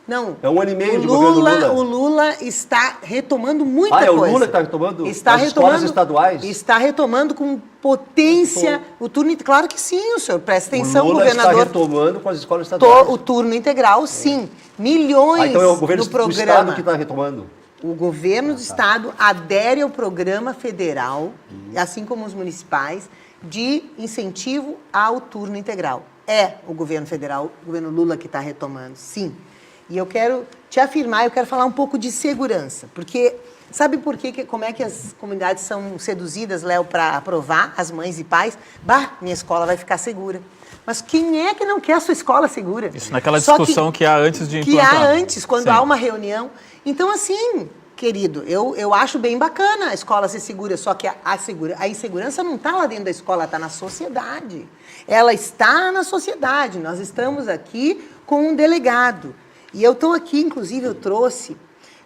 C: Não.
B: É 1 ano e meio de governo Lula.
C: O Lula está retomando muita coisa.
B: O Lula está retomando
C: as
B: escolas estaduais?
C: Está retomando com potência o turno. Claro que sim, o senhor. Presta atenção,
B: o Lula
C: governador.
B: está retomando com as escolas estaduais.
C: O turno integral, sim. Milhões
B: então é o governo
C: no programa.
B: do Estado que está retomando?
C: O governo do Estado adere ao programa federal, assim como os municipais, de incentivo ao turno integral. É o governo federal, o governo Lula que está retomando, sim. E eu quero te afirmar, eu quero falar um pouco de segurança, porque Sabe por quê? Como é que as comunidades são seduzidas, Léo, para aprovar, as mães e pais? Bah, minha escola vai ficar segura. Mas quem é que não quer a sua escola segura?
A: Isso naquela discussão que há antes de implantar.
C: Que há antes, quando
A: Sim.
C: há uma reunião. Então, assim, querido, eu acho bem bacana a escola ser segura, só que a insegurança não está lá dentro da escola, está na sociedade. Ela está na sociedade. Nós estamos aqui com um delegado. E eu estou aqui, inclusive, eu trouxe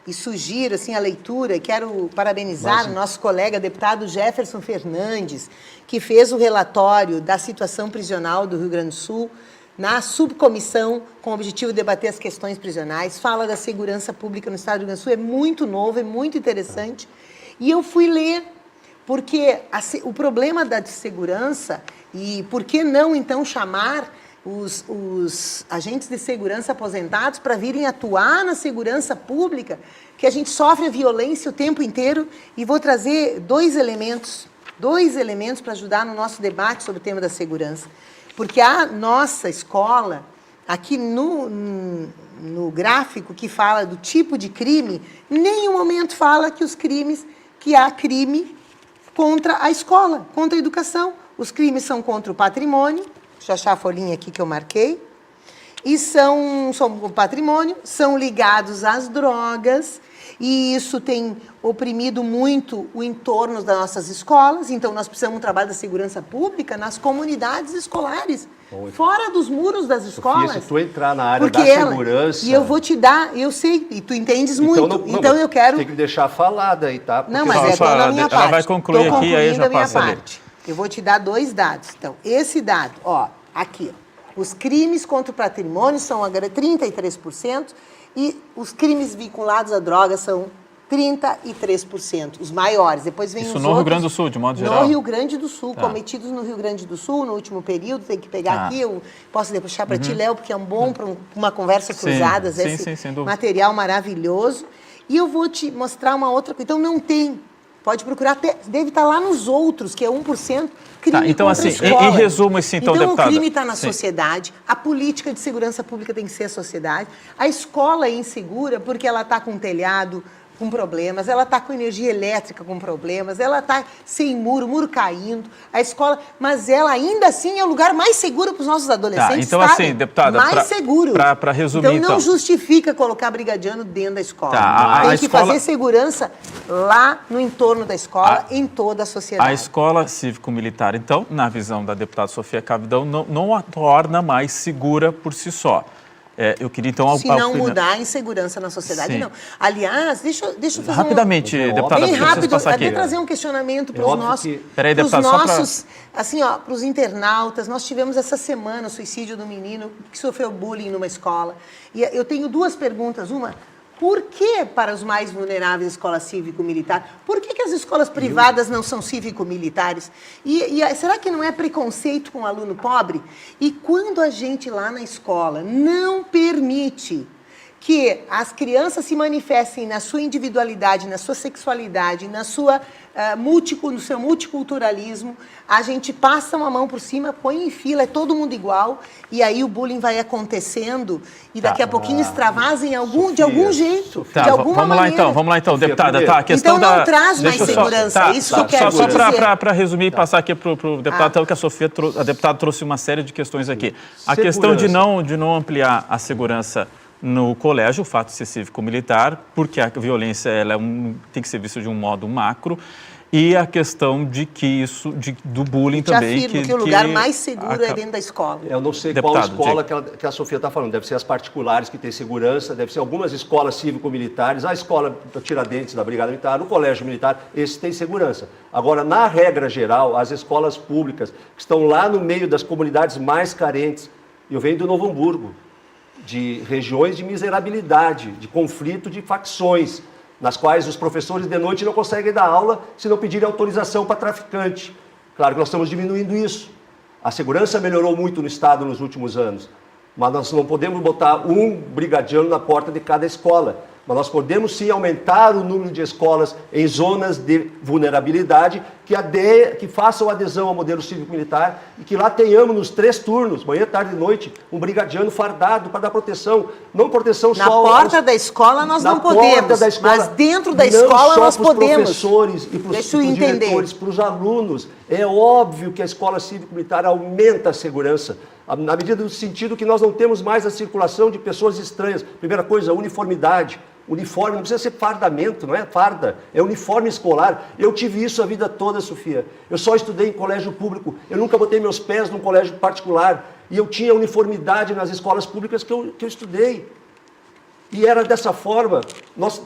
C: e sugiro assim, a leitura. Quero parabenizar o nosso colega deputado Jefferson Fernandes, que fez o relatório da situação prisional do Rio Grande do Sul, na subcomissão com o objetivo de debater as questões prisionais, fala da segurança pública no estado do Rio Grande do Sul, é muito novo, é muito interessante. E eu fui ler, porque o problema da segurança, e por que não, então, chamar os agentes de segurança aposentados para virem atuar na segurança pública, que a gente sofre a violência o tempo inteiro, e vou trazer dois elementos para ajudar no nosso debate sobre o tema da segurança. Porque a nossa escola, aqui no gráfico que fala do tipo de crime, em nenhum momento fala que há crime contra a escola, contra a educação. Os crimes são contra o patrimônio, deixa eu achar a folhinha aqui que eu marquei, e são o patrimônio, são ligados às drogas, e isso tem oprimido muito o entorno das nossas escolas. Então, nós precisamos de um trabalho da segurança pública nas comunidades escolares, fora dos muros das escolas.
B: Sofia, se tu entrar na área da segurança...
C: E eu vou te dar, eu sei, e tu entendes muito, então eu quero...
B: Tem que deixar falada aí, tá?
C: Não, mas é da minha parte.
A: Ela vai concluir aqui, aí já passa ali.
C: Eu vou te dar dois dados. Então, esse dado, ó, aqui, ó, os crimes contra o patrimônio são agora 33%, e os crimes vinculados à droga são 33%, os maiores. Depois vem
A: isso
C: os
A: no
C: outros,
A: Rio Grande do Sul, de modo geral?
C: No Rio Grande do Sul, cometidos no Rio Grande do Sul, no último período, tem que pegar aqui, eu posso deixar para ti, Léo, porque é um bom para uma conversa cruzada, esse material maravilhoso. E eu vou te mostrar uma outra coisa. Então, não tem, pode procurar, deve estar lá nos outros, que é 1%, crime
A: então,
C: contra
A: assim,
C: a escola.
A: em resumo, assim, então, deputada...
C: o crime está na sociedade, a política de segurança pública tem que ser a sociedade, a escola é insegura porque ela está com um telhado com problemas, ela está com energia elétrica com problemas, ela está sem muro caindo, a escola... Mas ela ainda assim é o lugar mais seguro para os nossos adolescentes.
A: Então, assim, deputada...
C: Mais seguro.
A: Para resumir,
C: então... não justifica colocar brigadiano dentro da escola.
A: Tem
C: que fazer segurança lá no entorno da escola, em toda a sociedade.
A: A escola cívico-militar, então, na visão da deputada Sofia Cavedão, não a torna mais segura por si só. Eu queria, então...
C: Se não mudar a insegurança na sociedade, não. Aliás, deixa eu fazer
A: rapidamente, deputada,
C: bem rápido,
A: até
C: trazer um questionamento para os nossos...
A: Peraí, deputada,
C: assim, ó, para os internautas. Nós tivemos essa semana o suicídio do menino que sofreu bullying numa escola. E eu tenho duas perguntas. Uma, por que para os mais vulneráveis a escola cívico-militar? Por que as escolas privadas não são cívico-militares? E será que não é preconceito com o aluno pobre? E quando a gente lá na escola não permite que as crianças se manifestem na sua individualidade, na sua sexualidade, no seu multiculturalismo, a gente passa uma mão por cima, põe em fila, é todo mundo igual, e aí o bullying vai acontecendo, e daqui a pouquinho extravasa de algum jeito, de alguma maneira.
A: Vamos lá então, deputada. A questão
C: então não traz mais segurança, isso que eu quero dizer.
A: Só para resumir e passar aqui para o deputado, que a deputada trouxe uma série de questões aqui. A questão de não ampliar a segurança no colégio, o fato de ser cívico-militar, porque a violência tem que ser vista de um modo macro, e a questão de que do bullying também.
C: Eu afirmo que o lugar mais seguro é dentro da escola.
B: Eu não sei qual escola que a Sofia está falando, deve ser as particulares que têm segurança, deve ser algumas escolas cívico-militares, a escola da Tiradentes, da Brigada Militar, o colégio militar, esses têm segurança. Agora, na regra geral, as escolas públicas, que estão lá no meio das comunidades mais carentes, eu venho do Novo Hamburgo, de regiões de miserabilidade, de conflito de facções, nas quais os professores de noite não conseguem dar aula se não pedirem autorização para traficante. Claro que nós estamos diminuindo isso. A segurança melhorou muito no Estado nos últimos anos, mas nós não podemos botar um brigadiano na porta de cada escola. Mas nós podemos sim aumentar o número de escolas em zonas de vulnerabilidade que façam adesão ao modelo cívico-militar e que lá tenhamos nos 3 turnos, manhã, tarde e noite, um brigadiano fardado para dar proteção. Não proteção
C: Na
B: só...
C: porta da escola nós não podemos, mas dentro da escola nós podemos.
B: Não só para os professores e para os diretores, para os alunos. É óbvio que a escola cívico-militar aumenta a segurança, na medida do sentido que nós não temos mais a circulação de pessoas estranhas. Primeira coisa, uniformidade. Uniforme não precisa ser fardamento, não é farda, é uniforme escolar. Eu tive isso a vida toda, Sofia. Eu só estudei em colégio público, eu nunca botei meus pés num colégio particular. E eu tinha uniformidade nas escolas públicas que eu estudei. E era dessa forma, nós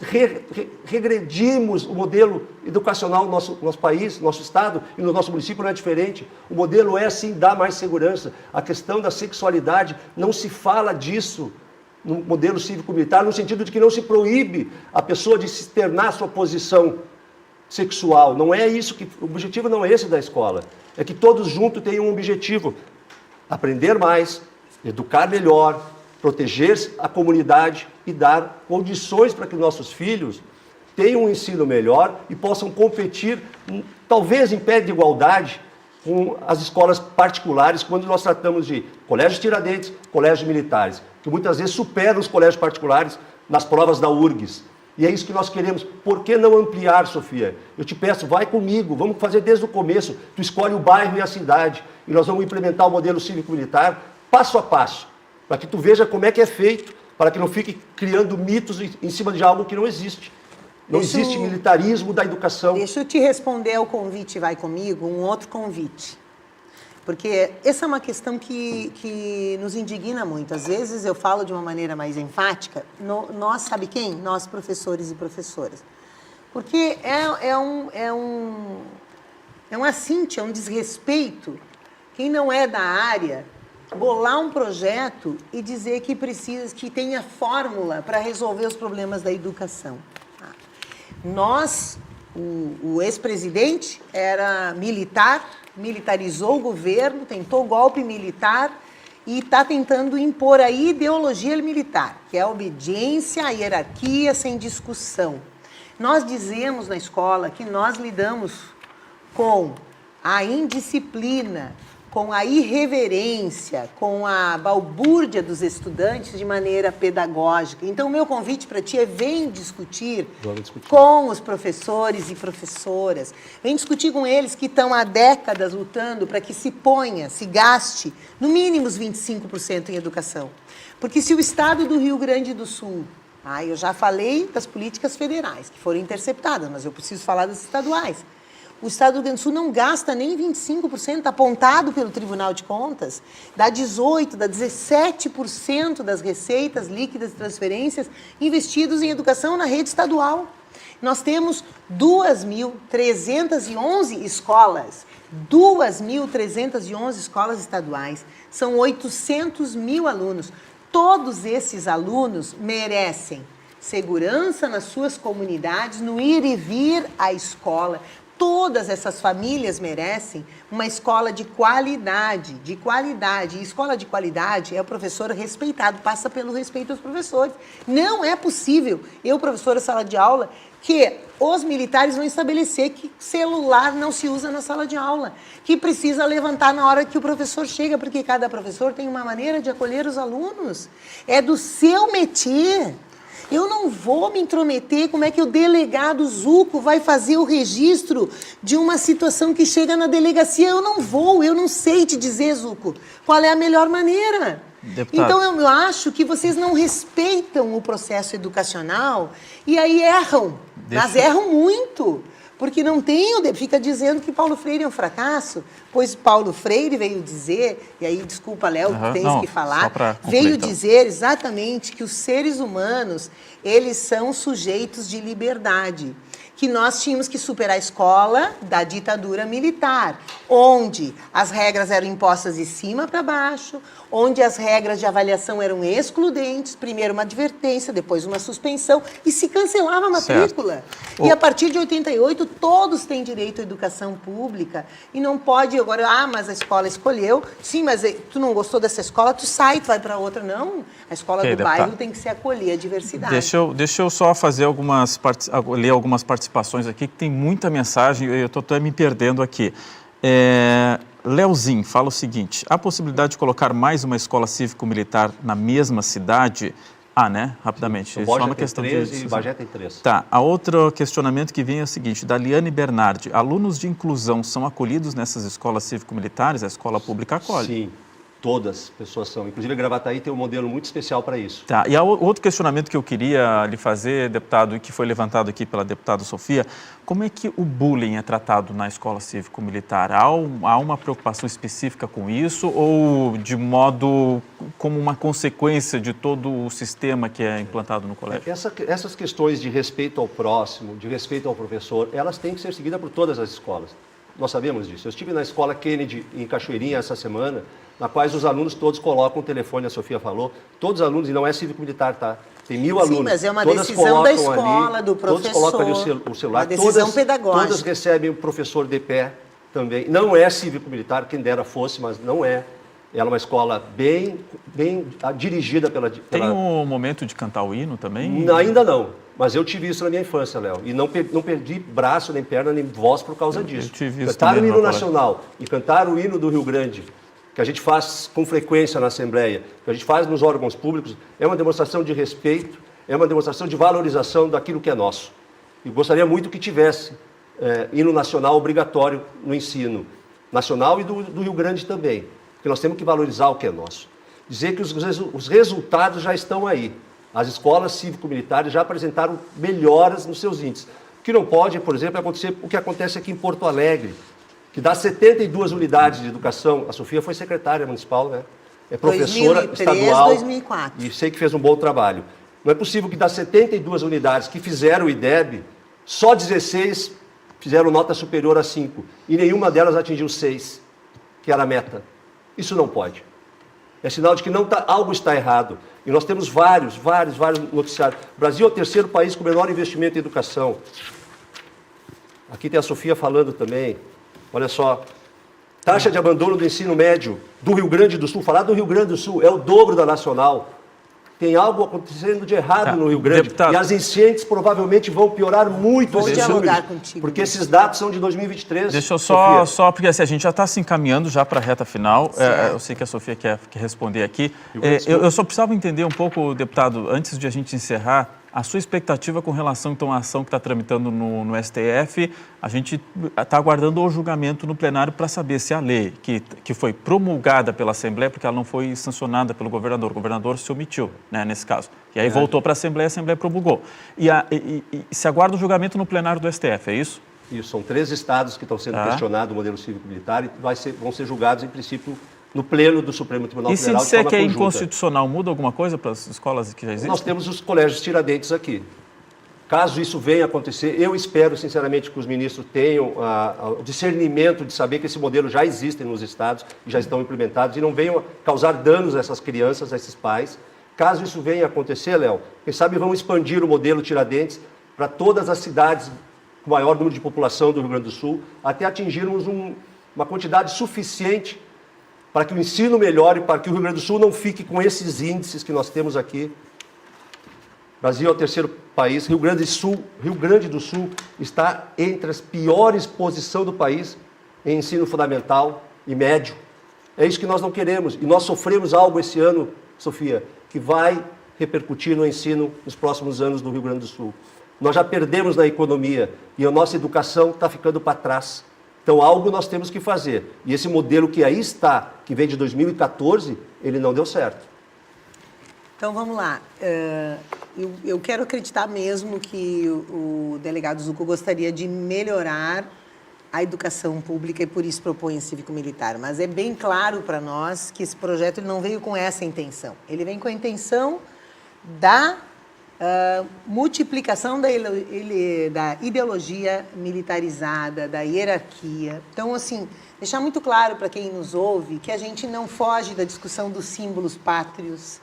B: regredimos o modelo educacional no nosso país, no nosso estado e no nosso município não é diferente. O modelo é, sim, dar mais segurança. A questão da sexualidade, não se fala disso no modelo cívico-militar, no sentido de que não se proíbe a pessoa de se externar sua posição sexual. Não é isso o objetivo não é esse da escola. É que todos juntos tenham um objetivo: aprender mais, educar melhor, proteger a comunidade e dar condições para que nossos filhos tenham um ensino melhor e possam competir, talvez em pé de igualdade, com as escolas particulares, quando nós tratamos de colégios Tiradentes, colégios militares, que muitas vezes superam os colégios particulares nas provas da URGS. E é isso que nós queremos. Por que não ampliar, Sofia? Eu te peço, vai comigo, vamos fazer desde o começo. Tu escolhe o bairro e a cidade, e nós vamos implementar o modelo cívico-militar passo a passo, para que tu veja como é que é feito, para que não fique criando mitos em cima de algo que não existe. Não existe militarismo da educação.
C: Deixa eu te responder ao convite Vai Comigo, um outro convite. Porque essa é uma questão que nos indigna muito. Às vezes eu falo de uma maneira mais enfática, nós, sabe quem? Nós, professores e professoras. Porque é um assinte, é um desrespeito. Quem não é da área, bolar um projeto e dizer que precisa, que tenha fórmula para resolver os problemas da educação. O ex-presidente era militar, militarizou o governo, tentou golpe militar e está tentando impor a ideologia militar, que é a obediência à hierarquia sem discussão. Nós dizemos na escola que nós lidamos com a indisciplina, com a irreverência, com a balbúrdia dos estudantes de maneira pedagógica. Então, o meu convite para ti é: vem discutir com os professores e professoras, vem discutir com eles que estão há décadas lutando para que se gaste, no mínimo os 25% em educação. Porque se o Estado do Rio Grande do Sul, eu já falei das políticas federais, que foram interceptadas, mas eu preciso falar das estaduais. O Estado do Rio Grande do Sul não gasta nem 25%, apontado pelo Tribunal de Contas, dá 18%, dá 17% das receitas líquidas de transferências investidos em educação na rede estadual. Nós temos 2.311 escolas, 2.311 escolas estaduais, são 800 mil alunos. Todos esses alunos merecem segurança nas suas comunidades, no ir e vir à escola. Todas essas famílias merecem uma escola de qualidade, E escola de qualidade é o professor respeitado, passa pelo respeito aos professores. Não é possível, professora sala de aula, que os militares vão estabelecer que celular não se usa na sala de aula, que precisa levantar na hora que o professor chega, porque cada professor tem uma maneira de acolher os alunos. É do seu métier. Eu não vou me intrometer como é que o delegado Zuco vai fazer o registro de uma situação que chega na delegacia. Eu não sei te dizer, Zuco, qual é a melhor maneira. Deputado. Então, eu acho que vocês não respeitam o processo educacional e aí erram, mas erram muito. Porque não fica dizendo que Paulo Freire é um fracasso, pois Paulo Freire veio dizer, e aí, desculpa, Léo, tens que falar, veio dizer exatamente que os seres humanos, eles são sujeitos de liberdade. que nós tínhamos que superar a escola da ditadura militar, onde as regras eram impostas de cima para baixo, onde as regras de avaliação eram excludentes, primeiro uma advertência, depois uma suspensão, e se cancelava a matrícula. E a partir de 88, todos têm direito à educação pública, e não pode agora, mas a escola escolheu, sim, mas tu não gostou dessa escola, tu sai, tu vai para outra. Não, a escola do bairro tem que se acolher a diversidade.
A: Deixa eu só fazer ler algumas participações aqui, que tem muita mensagem, eu estou até me perdendo aqui. Leozinho fala o seguinte: há possibilidade de colocar mais uma escola cívico-militar na mesma cidade? Né? Rapidamente.
B: Sim, Borja tem 13 e Bagé tem 3.
A: Tá. A outro questionamento que vem é o seguinte, da Liane Bernardi: alunos de inclusão são acolhidos nessas escolas cívico-militares? A escola pública acolhe?
B: Sim. Todas as pessoas são. Inclusive, a Gravataí tem um modelo muito especial para isso.
A: Tá. E outro questionamento que eu queria lhe fazer, deputado, e que foi levantado aqui pela deputada Sofia: como é que o bullying é tratado na escola cívico-militar? Há uma preocupação específica com isso ou de modo como uma consequência de todo o sistema que é implantado no colégio?
B: Essas questões de respeito ao próximo, de respeito ao professor, elas têm que ser seguidas por todas as escolas. Nós sabemos disso. Eu estive na escola Kennedy, em Cachoeirinha, essa semana, na qual os alunos todos colocam o telefone, a Sofia falou, todos os alunos, e não é cívico-militar, tá? Tem 1000 alunos.
C: Sim, mas é uma decisão da escola, do professor.
B: Todos colocam ali o celular.
C: Uma decisão pedagógica.
B: Todas recebem o professor de pé também. Não é cívico-militar, quem dera fosse, mas não é. Ela é uma escola bem dirigida pela...
A: Tem um momento de cantar o hino também?
B: Ainda não. Mas eu tive isso na minha infância, Léo. E não perdi braço, nem perna, nem voz por causa disso.
A: Eu tive isso
B: cantar
A: também
B: o hino nacional e cantar o hino do Rio Grande, que a gente faz com frequência na Assembleia, que a gente faz nos órgãos públicos, é uma demonstração de respeito, é uma demonstração de valorização daquilo que é nosso. E gostaria muito que tivesse hino nacional obrigatório no ensino nacional e do Rio Grande também, porque nós temos que valorizar o que é nosso. Dizer que os resultados já estão aí. As escolas cívico-militares já apresentaram melhoras nos seus índices. O que não pode, por exemplo, acontecer o que acontece aqui em Porto Alegre, que dá 72 unidades de educação. A Sofia foi secretária municipal, né? É professora
C: 2003,
B: estadual
C: 2004.
B: E sei que fez um bom trabalho. Não é possível que das 72 unidades que fizeram o IDEB, só 16 fizeram nota superior a 5 e nenhuma delas atingiu 6, que era a meta. Isso não pode. É sinal de que algo está errado. E nós temos vários noticiários. O Brasil é o terceiro país com menor investimento em educação. Aqui tem a Sofia falando também. Olha só. Taxa de abandono do ensino médio do Rio Grande do Sul. Falar do Rio Grande do Sul é o dobro da nacional. Tem algo acontecendo de errado no Rio Grande. Deputado. E as enchentes provavelmente vão piorar muito esses números, porque esses dados são de 2023.
A: Deixa eu só porque assim, a gente já está se encaminhando já para a reta final. Eu sei que a Sofia quer responder aqui. Eu só precisava entender um pouco, deputado, antes de a gente encerrar, a sua expectativa com relação então à ação que está tramitando no STF. A gente está aguardando o julgamento no plenário para saber se a lei que foi promulgada pela Assembleia, porque ela não foi sancionada pelo governador, o governador se omitiu, né, nesse caso. E aí voltou para a Assembleia promulgou. E se aguarda o julgamento no plenário do STF, é isso?
B: Isso, são 3 estados que estão sendo questionados o modelo cívico-militar e vão ser julgados, em princípio, no pleno do Supremo Tribunal Federal.
A: E se disser que é inconstitucional, muda alguma coisa para as escolas que já existem?
B: Nós temos os colégios Tiradentes aqui. Caso isso venha a acontecer, eu espero, sinceramente, que os ministros tenham o discernimento de saber que esse modelo já existe nos estados e já estão implementados e não venham causar danos a essas crianças, a esses pais. Caso isso venha a acontecer, Léo, quem sabe vão expandir o modelo Tiradentes para todas as cidades com maior número de população do Rio Grande do Sul, até atingirmos uma quantidade suficiente para que o ensino melhore, para que o Rio Grande do Sul não fique com esses índices que nós temos aqui. O Brasil é o terceiro país, Rio Grande do Sul está entre as piores posições do país em ensino fundamental e médio. É isso que nós não queremos. E nós sofremos algo esse ano, Sofia, que vai repercutir no ensino nos próximos anos do Rio Grande do Sul. Nós já perdemos na economia e a nossa educação está ficando para trás. Então, algo nós temos que fazer. E esse modelo que aí está, que vem de 2014, ele não deu certo.
C: Então, vamos lá. Eu quero acreditar mesmo que o delegado Zucco gostaria de melhorar a educação pública e por isso propõe o cívico-militar. Mas é bem claro para nós que esse projeto ele não veio com essa intenção. Ele vem com a intenção da multiplicação da ideologia militarizada, da hierarquia. Então, assim, deixar muito claro para quem nos ouve que a gente não foge da discussão dos símbolos pátrios,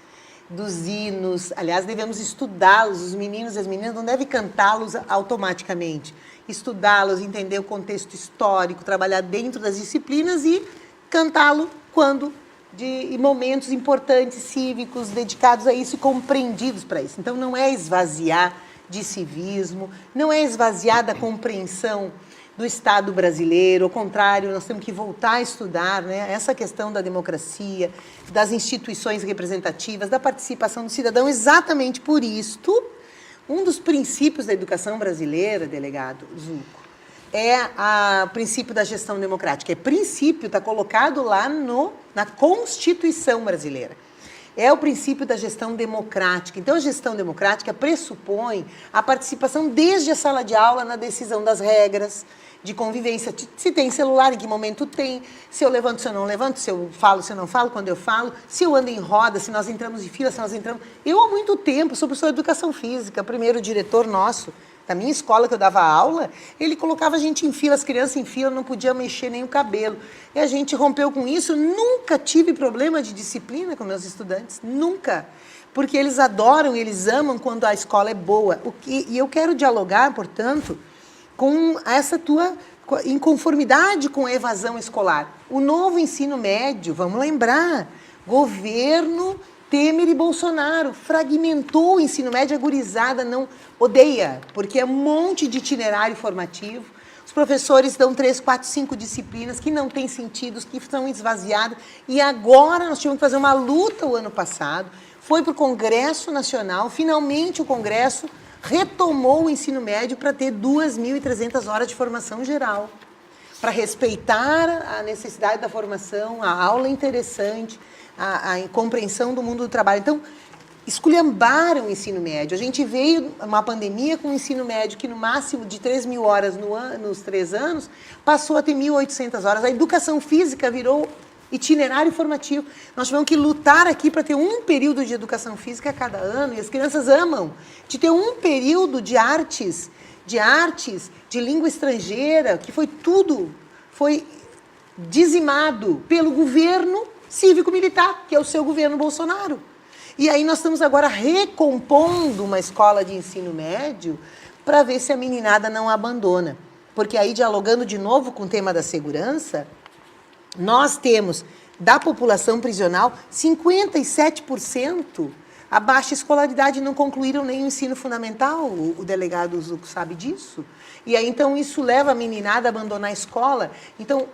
C: dos hinos. Aliás, devemos estudá-los, os meninos e as meninas não devem cantá-los automaticamente. Estudá-los, entender o contexto histórico, trabalhar dentro das disciplinas e cantá-lo quando de momentos importantes cívicos dedicados a isso e compreendidos para isso. Então, não é esvaziar de civismo, não é esvaziar da compreensão do Estado brasileiro. Ao contrário, nós temos que voltar a estudar, né, essa questão da democracia, das instituições representativas, da participação do cidadão. Exatamente por isto, um dos princípios da educação brasileira, delegado Zucco, é o princípio da gestão democrática. É princípio, está colocado lá na Constituição brasileira. É o princípio da gestão democrática. Então, a gestão democrática pressupõe a participação desde a sala de aula na decisão das regras de convivência. Se tem celular, em que momento tem, se eu levanto, se eu não levanto, se eu falo, se eu não falo, quando eu falo, se eu ando em roda, se nós entramos em fila, se nós entramos... Eu, há muito tempo, sou professor de educação física, primeiro diretor nosso, da minha escola, que eu dava aula, ele colocava a gente em fila, as crianças em fila, não podia mexer nem o cabelo. E a gente rompeu com isso. Nunca tive problema de disciplina com meus estudantes, nunca. Porque eles adoram, eles amam quando a escola é boa. E eu quero dialogar, portanto, com essa tua inconformidade com a evasão escolar. O novo ensino médio, vamos lembrar, governo Temer e Bolsonaro fragmentou o ensino médio, a gurizada não odeia, porque é um monte de itinerário formativo. Os professores dão 3, 4, 5 disciplinas que não têm sentido, que são esvaziadas. E agora nós tivemos que fazer uma luta o ano passado. Foi para o Congresso Nacional, finalmente o Congresso retomou o ensino médio para ter 2.300 horas de formação geral, para respeitar a necessidade da formação, a aula interessante, a compreensão do mundo do trabalho. Então, esculhambaram o ensino médio. A gente veio uma pandemia com o ensino médio que no máximo de 3.000 horas nos 3 anos, passou a ter 1.800 horas. A educação física virou itinerário formativo. Nós tivemos que lutar aqui para ter um período de educação física a cada ano, e as crianças amam de ter um período de artes, de língua estrangeira, que foi dizimado pelo governo cívico-militar, que é o seu governo Bolsonaro. E aí nós estamos agora recompondo uma escola de ensino médio para ver se a meninada não abandona. Porque aí, dialogando de novo com o tema da segurança, nós temos, da população prisional, 57% a baixa escolaridade, não concluíram nem o ensino fundamental. O delegado Zucco sabe disso. E aí, então, isso leva a meninada a abandonar a escola. Então,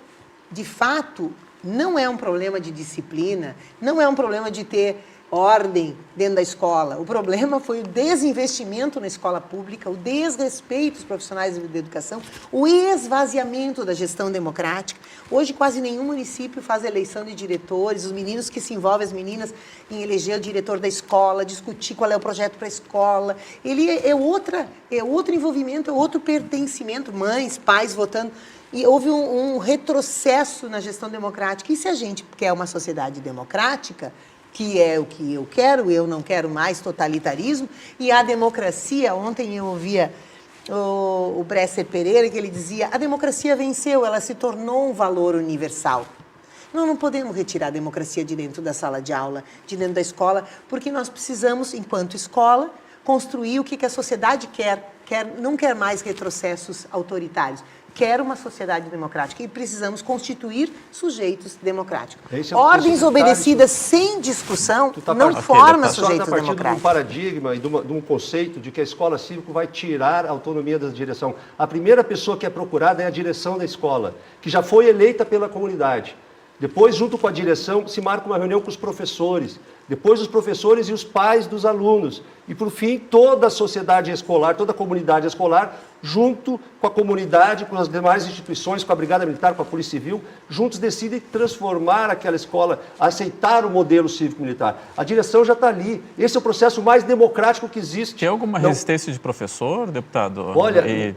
C: de fato, não é um problema de disciplina, não é um problema de ter ordem dentro da escola. O problema foi o desinvestimento na escola pública, o desrespeito aos profissionais da educação, o esvaziamento da gestão democrática. Hoje, quase nenhum município faz eleição de diretores, os meninos que se envolvem, as meninas, em eleger o diretor da escola, discutir qual é o projeto para a escola. Ele é outro envolvimento, é outro pertencimento, mães, pais votando. E houve um retrocesso na gestão democrática. E se a gente quer uma sociedade democrática, que é o que eu quero, eu não quero mais totalitarismo, e a democracia, ontem eu ouvia o Bresser Pereira, que ele dizia, a democracia venceu, ela se tornou um valor universal. Nós não podemos retirar a democracia de dentro da sala de aula, de dentro da escola, porque nós precisamos, enquanto escola, construir o que a sociedade quer, não quer mais retrocessos autoritários. Quer uma sociedade democrática e precisamos constituir sujeitos democráticos. Ordens obedecidas sem discussão não formam sujeitos democráticos.
B: A partir de um paradigma e de um conceito de que a escola cívica vai tirar a autonomia da direção. A primeira pessoa que é procurada é a direção da escola, que já foi eleita pela comunidade. Depois, junto com a direção, se marca uma reunião com os professores. Depois, os professores e os pais dos alunos. E, por fim, toda a sociedade escolar, toda a comunidade escolar, junto com a comunidade, com as demais instituições, com a Brigada Militar, com a Polícia Civil, juntos decidem transformar aquela escola, aceitar o modelo cívico-militar. A direção já está ali. Esse é o processo mais democrático que existe.
A: Tem alguma resistência de professor, deputado?
B: Olha...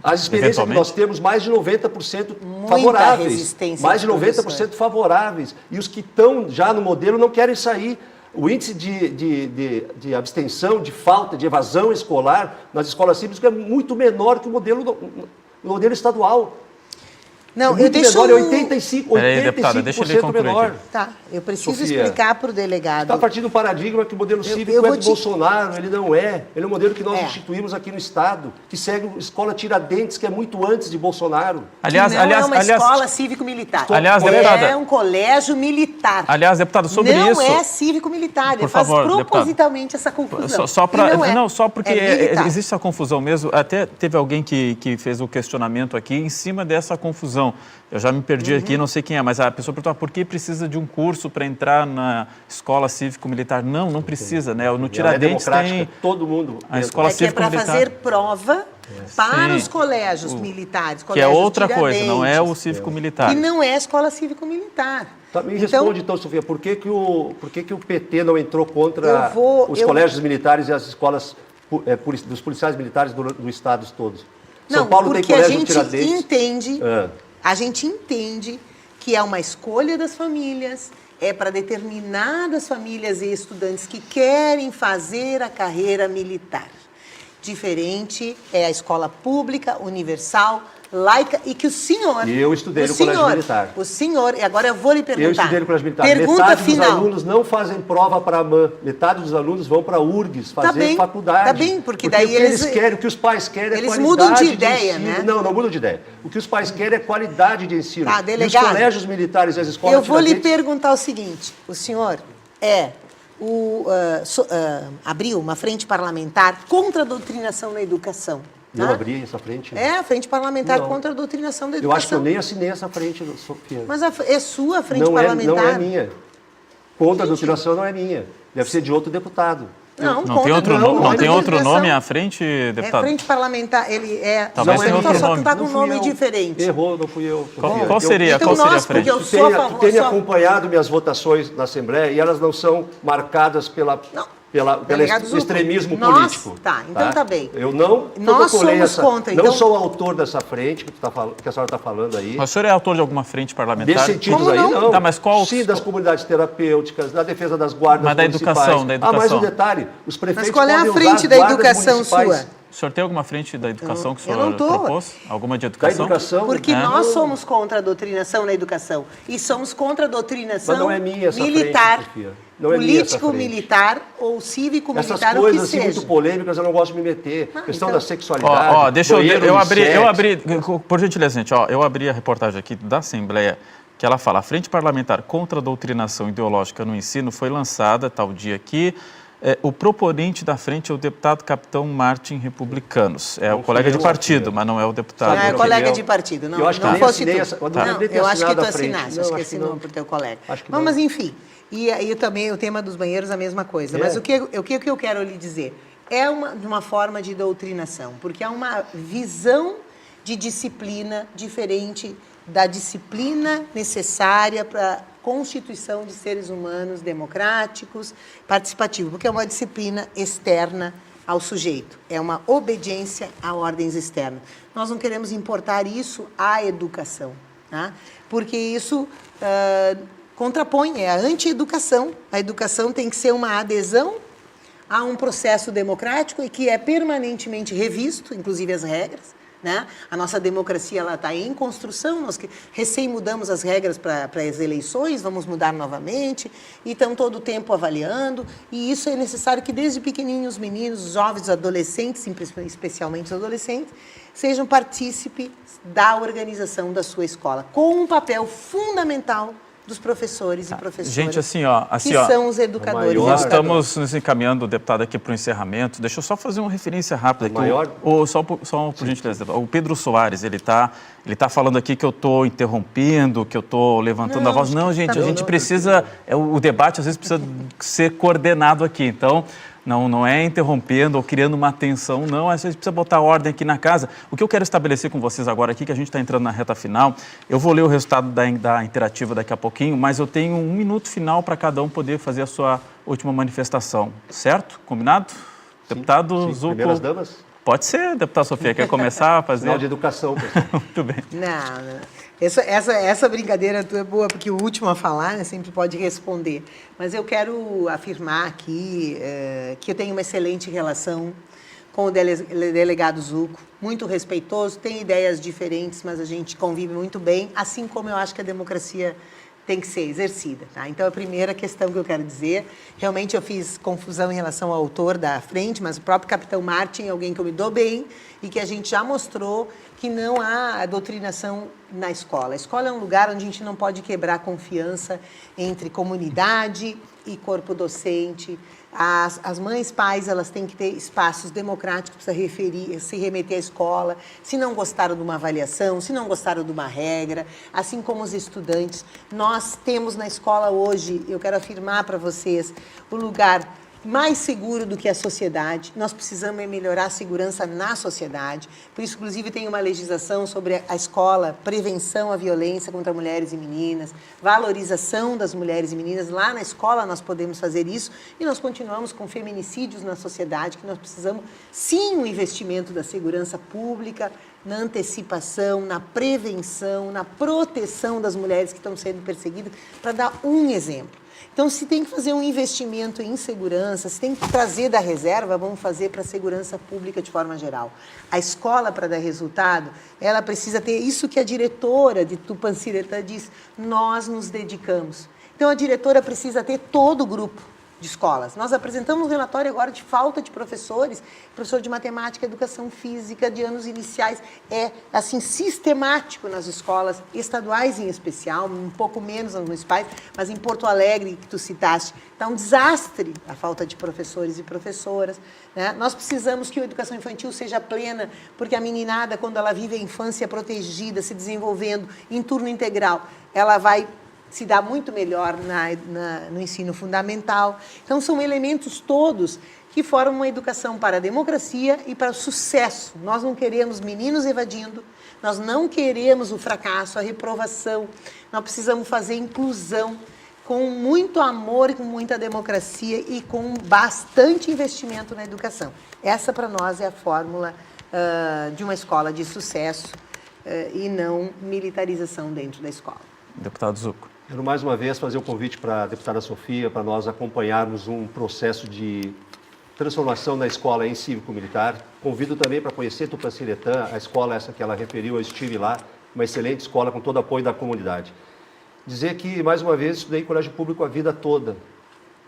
B: As experiências que nós temos, mais de 90% favoráveis. Mais de 90% favoráveis. E os que estão já no modelo não querem sair. O índice de abstenção, de falta, de evasão escolar nas escolas cívicas é muito menor que o modelo estadual.
C: Não,
B: é muito menor, é 85%
A: deputada, deixa ele concluir
B: menor.
A: aqui.
C: Tá, eu preciso
B: Sofia,
C: explicar para o delegado.
B: Está a partir do paradigma que o modelo cívico é do Bolsonaro, ele não é. Ele é um modelo que nós instituímos aqui no Estado, que segue a escola Tiradentes, que é muito antes de Bolsonaro.
C: Aliás, é uma escola cívico-militar.
A: Aliás, deputada,
C: é um colégio militar.
A: Aliás, deputada, sobre
C: não
A: isso...
C: Não é cívico-militar, ele
A: faz
C: propositalmente essa confusão.
A: Só porque existe essa confusão mesmo. Até teve alguém que fez o questionamento aqui em cima dessa confusão. Eu já me perdi aqui, não sei quem é, mas a pessoa perguntou por que precisa de um curso para entrar na escola cívico-militar. Não precisa, né? No Tiradentes tem...
B: todo mundo...
A: A escola cívico-militar...
C: É para fazer prova para os colégios militares.
A: Que é outra coisa, não é o cívico-militar.
C: Que não é a escola cívico-militar.
B: Tá, me responde então, Sofia, por que o PT não entrou contra os colégios militares e as escolas dos policiais militares do Estado todos?
C: Não,
B: São Paulo tem colégio Tiradentes.
C: A gente entende que é uma escolha das famílias, é para determinadas famílias e estudantes que querem fazer a carreira militar. Diferente é a escola pública, universal, laica e que o senhor...
B: E eu estudei no colégio militar.
C: O senhor, e agora eu vou lhe perguntar.
B: Eu estudei no colégio militar.
C: Pergunta
B: metade
C: final.
B: dos alunos não fazem prova para a AMAN, metade dos alunos vão para a URGS fazer faculdade.
C: Tá bem, porque daí
B: eles querem, o que os pais querem é qualidade
C: mudam de ideia, né?
B: Não mudam de ideia. O que os pais querem é qualidade de ensino.
C: Tá, delegado,
B: e os colégios militares e as escolas...
C: Eu vou lhe perguntar o seguinte, o senhor abriu uma frente parlamentar contra a doutrinação na educação.
B: Eu abri essa frente?
C: É, a frente parlamentar contra a doutrinação da educação.
B: Eu acho que eu nem assinei essa frente, Sofia.
C: Mas é sua frente parlamentar?
B: Não é minha. Contra a doutrinação não é minha. Deve ser de outro deputado.
A: Não tem outro nome à frente, deputado?
C: Frente parlamentar, ele é...
A: Talvez tenha outro
C: só
A: nome.
C: que está com um nome diferente.
B: Errou, não fui eu.
A: Qual seria a frente?
B: Tu tem acompanhado minhas votações na Assembleia e elas não são marcadas pelo extremismo político.
C: Tá, então tá bem.
B: Eu não protocolei não sou autor dessa frente que a senhora está falando aí.
A: Mas o senhor é autor de alguma frente parlamentar?
B: Desse sentido aí, não.
A: Tá, mas qual?
B: Sim, das comunidades terapêuticas, da defesa das guardas municipais.
A: Mas da educação.
B: Mais um detalhe, os prefeitos podem usar
C: Mas qual é a frente da educação sua?
A: O senhor tem alguma frente da educação que o senhor propôs? Alguma de educação?
B: Da educação?
C: Porque nós somos contra a doutrinação na educação. E somos contra a doutrinação militar. Político-militar ou cívico-militar, o que seja.
B: Essas coisas assim, muito polêmicas, eu não gosto de me meter. Questão da sexualidade.
A: Eu abri, por gentileza, gente, eu abri a reportagem aqui da Assembleia, que ela fala: a Frente Parlamentar contra a Doutrinação Ideológica no Ensino foi lançada tal dia aqui. O proponente da frente é o deputado Capitão Martin, Republicanos. É o colega de partido, mas não é o deputado.
C: Não é colega de partido, não.
B: Eu acho que
C: não fosse tu.
B: Eu
C: acho que tu assinaste, acho que assinou por teu colega. Mas enfim, e aí também o tema dos banheiros a mesma coisa. Mas o que eu quero lhe dizer? É de uma forma de doutrinação, porque é uma visão de disciplina diferente da disciplina necessária para a constituição de seres humanos democráticos, participativos, porque é uma disciplina externa ao sujeito, é uma obediência a ordens externas. Nós não queremos importar isso à educação, tá? Porque isso contrapõe, é a anti-educação. A educação tem que ser uma adesão a um processo democrático e que é permanentemente revisto, inclusive as regras. Né? A nossa democracia está em construção, nós recém mudamos as regras para as eleições, vamos mudar novamente, e estão todo o tempo avaliando, e isso é necessário que desde pequenininhos os meninos, os jovens, os adolescentes, especialmente os adolescentes, sejam partícipes da organização da sua escola, com um papel fundamental dos professores e professoras,
A: gente,
C: que são os educadores.
A: Nós estamos nos encaminhando, deputado, aqui para o encerramento. Deixa eu só fazer uma referência rápida aqui. Só por gentileza. O Pedro Soares, ele tá falando aqui que eu estou interrompendo, que eu estou levantando a voz. Não, gente, a gente precisa... O debate, às vezes, precisa ser coordenado aqui. Então, não é interrompendo ou criando uma tensão, não. A gente precisa botar ordem aqui na casa. O que eu quero estabelecer com vocês agora aqui, que a gente está entrando na reta final, eu vou ler o resultado da interativa daqui a pouquinho, mas eu tenho 1 minuto final para cada um poder fazer a sua última manifestação. Certo? Combinado? Deputado Zucco.
B: Primeiras damas?
A: Pode ser, deputada Sofia, quer começar a fazer?
B: Sinal de educação, pessoal.
A: Muito bem.
C: Não. Essa brincadeira tua é boa, porque o último a falar, né, sempre pode responder. Mas eu quero afirmar aqui que eu tenho uma excelente relação com o delegado Zucco, muito respeitoso, tem ideias diferentes, mas a gente convive muito bem, assim como eu acho que a democracia tem que ser exercida. Tá? Então, a primeira questão que eu quero dizer, realmente eu fiz confusão em relação ao autor da frente, mas o próprio capitão Martin é alguém que eu me dou bem e que a gente já mostrou que não há doutrinação na escola. A escola é um lugar onde a gente não pode quebrar a confiança entre comunidade e corpo docente. As mães, pais, elas têm que ter espaços democráticos para se remeter à escola, se não gostaram de uma avaliação, se não gostaram de uma regra, assim como os estudantes. Nós temos na escola hoje, eu quero afirmar para vocês, o lugar mais seguro do que a sociedade. Nós precisamos melhorar a segurança na sociedade. Por isso, inclusive, tem uma legislação sobre a escola, prevenção à violência contra mulheres e meninas, valorização das mulheres e meninas. Lá na escola nós podemos fazer isso e nós continuamos com feminicídios na sociedade, que nós precisamos, sim, um investimento da segurança pública, na antecipação, na prevenção, na proteção das mulheres que estão sendo perseguidas, para dar um exemplo. Então, se tem que fazer um investimento em segurança, se tem que trazer da reserva, vamos fazer para a segurança pública de forma geral. A escola, para dar resultado, ela precisa ter isso que a diretora de Tupanciretã diz, nós nos dedicamos. Então, a diretora precisa ter todo o grupo de escolas. Nós apresentamos um relatório agora de falta de professores, professor de matemática, educação física, de anos iniciais, é assim sistemático nas escolas estaduais em especial, um pouco menos nas municipais, mas em Porto Alegre, que tu citaste, está um desastre a falta de professores e professoras, né? Nós precisamos que a educação infantil seja plena, porque a meninada, quando ela vive a infância protegida, se desenvolvendo em turno integral, ela vai se dá muito melhor no ensino fundamental. Então, são elementos todos que formam uma educação para a democracia e para o sucesso. Nós não queremos meninos evadindo, nós não queremos o fracasso, a reprovação. Nós precisamos fazer inclusão com muito amor e com muita democracia e com bastante investimento na educação. Essa, para nós, é a fórmula de uma escola de sucesso e não militarização dentro da escola.
A: Deputado Zucco.
B: Quero mais uma vez fazer um convite para a deputada Sofia, para nós acompanharmos um processo de transformação na escola em cívico-militar. Convido também para conhecer Tupanciretã, a escola essa que ela referiu, eu estive lá, uma excelente escola com todo o apoio da comunidade. Dizer que, mais uma vez, estudei em colégio público a vida toda.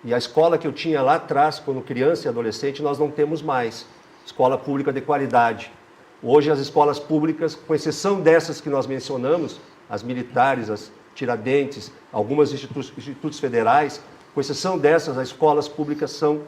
B: E a escola que eu tinha lá atrás, quando criança e adolescente, nós não temos mais. Escola pública de qualidade. Hoje, as escolas públicas, com exceção dessas que nós mencionamos, as militares, as Tiradentes, algumas institutos federais, com exceção dessas, as escolas públicas são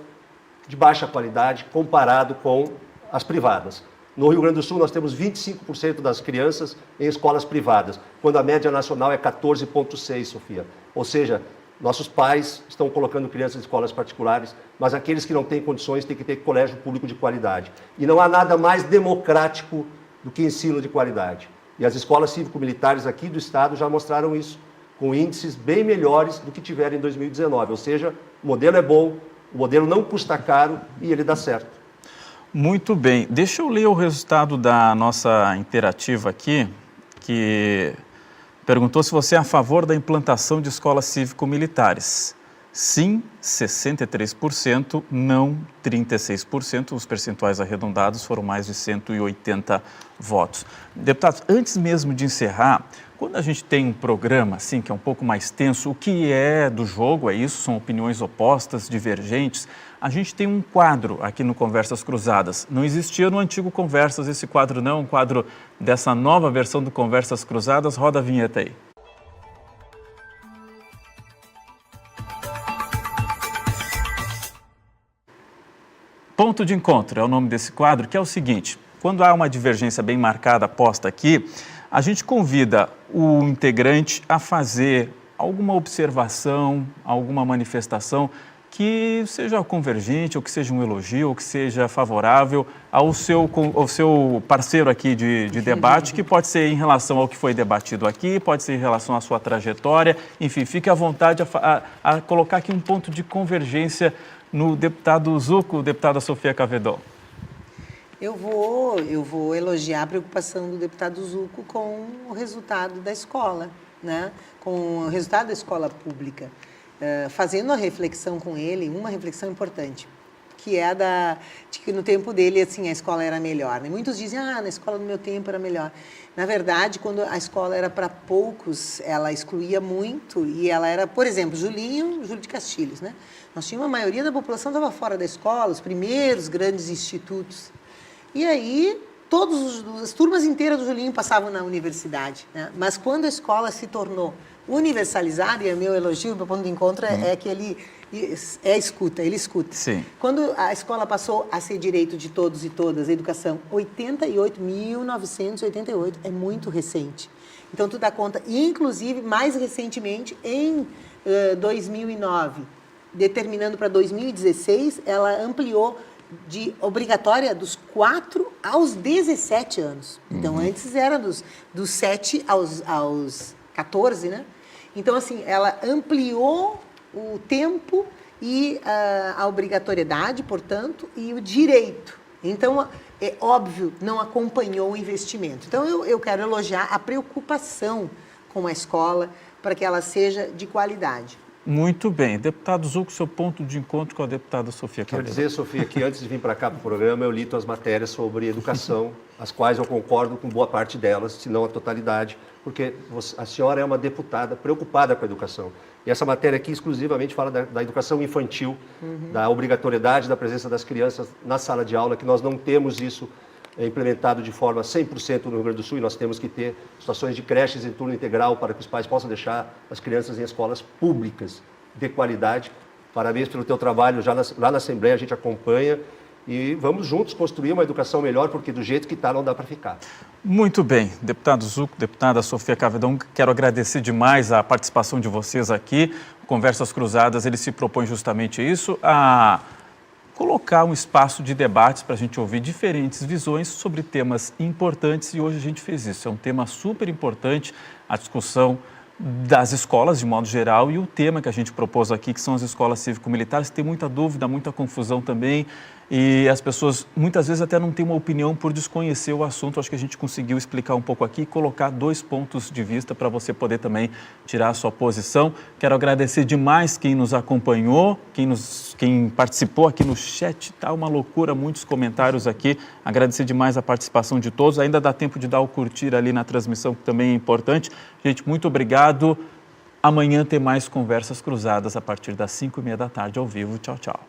B: de baixa qualidade comparado com as privadas. No Rio Grande do Sul, nós temos 25% das crianças em escolas privadas, quando a média nacional é 14,6%, Sofia. Ou seja, nossos pais estão colocando crianças em escolas particulares, mas aqueles que não têm condições têm que ter colégio público de qualidade. E não há nada mais democrático do que ensino de qualidade. E as escolas cívico-militares aqui do Estado já mostraram isso, com índices bem melhores do que tiveram em 2019. Ou seja, o modelo é bom, o modelo não custa caro e ele dá certo.
A: Muito bem. Deixa eu ler o resultado da nossa interativa aqui, que perguntou se você é a favor da implantação de escolas cívico-militares. Sim, 63%, não 36%, os percentuais arredondados foram mais de 180 votos. Deputados, antes mesmo de encerrar, quando a gente tem um programa assim, que é um pouco mais tenso, o que é do jogo, é isso, são opiniões opostas, divergentes, a gente tem um quadro aqui no Conversas Cruzadas. Não existia no antigo Conversas esse quadro não, um quadro dessa nova versão do Conversas Cruzadas. Roda a vinheta aí. Ponto de encontro é o nome desse quadro, que é o seguinte: quando há uma divergência bem marcada posta aqui, a gente convida o integrante a fazer alguma observação, alguma manifestação que seja convergente, ou que seja um elogio, ou que seja favorável ao seu parceiro aqui de debate, que pode ser em relação ao que foi debatido aqui, pode ser em relação à sua trajetória, enfim, fique à vontade a colocar aqui um ponto de convergência no deputado Zucco, deputada Sofia Cavedon.
C: Eu vou elogiar a preocupação do deputado Zucco com o resultado da escola, né? Com o resultado da escola pública. Fazendo a reflexão com ele, uma reflexão importante, que é de que no tempo dele, assim, a escola era melhor. Né? Muitos dizem, na escola do meu tempo era melhor. Na verdade, quando a escola era para poucos, ela excluía muito e ela era, por exemplo, Júlio de Castilhos, né? Nós tínhamos a maioria da população estava fora da escola, os primeiros grandes institutos. E aí, as turmas inteiras do Julinho passavam na universidade. Né? Mas quando a escola se tornou universalizada, e o meu elogio, meu ponto de encontro é que ele escuta.
A: Sim.
C: Quando a escola passou a ser direito de todos e todas, a educação, 1988, é muito recente. Então, tu dá conta, inclusive, mais recentemente, em 2009, determinando para 2016, ela ampliou de obrigatória dos 4 aos 17 anos. Então, antes era dos 7 aos 14, né? Então, assim, ela ampliou o tempo e a obrigatoriedade, portanto, e o direito. Então, é óbvio, não acompanhou o investimento. Então, eu quero elogiar a preocupação com a escola para que ela seja de qualidade.
A: Muito bem. Deputado Zucco, seu ponto de encontro com a deputada Sofia Cavedon.
B: Quero dizer, Sofia, que antes de vir para cá para o programa, eu li tuas matérias sobre educação, as quais eu concordo com boa parte delas, se não a totalidade, porque a senhora é uma deputada preocupada com a educação. E essa matéria aqui exclusivamente fala da educação infantil, da obrigatoriedade da presença das crianças na sala de aula, que nós não temos isso implementado de forma 100% no Rio Grande do Sul, e nós temos que ter situações de creches em turno integral para que os pais possam deixar as crianças em escolas públicas de qualidade. Parabéns pelo teu trabalho, lá na Assembleia a gente acompanha e vamos juntos construir uma educação melhor, porque do jeito que está não dá para ficar.
A: Muito bem. Deputado Zucco, deputada Sofia Cavedon, quero agradecer demais a participação de vocês aqui. Conversas Cruzadas, ele se propõe justamente isso, a colocar um espaço de debates para a gente ouvir diferentes visões sobre temas importantes e hoje a gente fez isso. É um tema super importante, a discussão das escolas de modo geral e o tema que a gente propôs aqui, que são as escolas cívico-militares, tem muita dúvida, muita confusão também e as pessoas muitas vezes até não têm uma opinião por desconhecer o assunto. Acho que a gente conseguiu explicar um pouco aqui e colocar 2 pontos de vista para você poder também tirar a sua posição. Quero agradecer demais quem nos acompanhou, quem participou aqui no chat, tá uma loucura, muitos comentários aqui. Agradecer demais a participação de todos. Ainda dá tempo de dar o curtir ali na transmissão, que também é importante. Gente, muito obrigado. Amanhã tem mais Conversas Cruzadas a partir das 5h30 da tarde ao vivo. Tchau, tchau.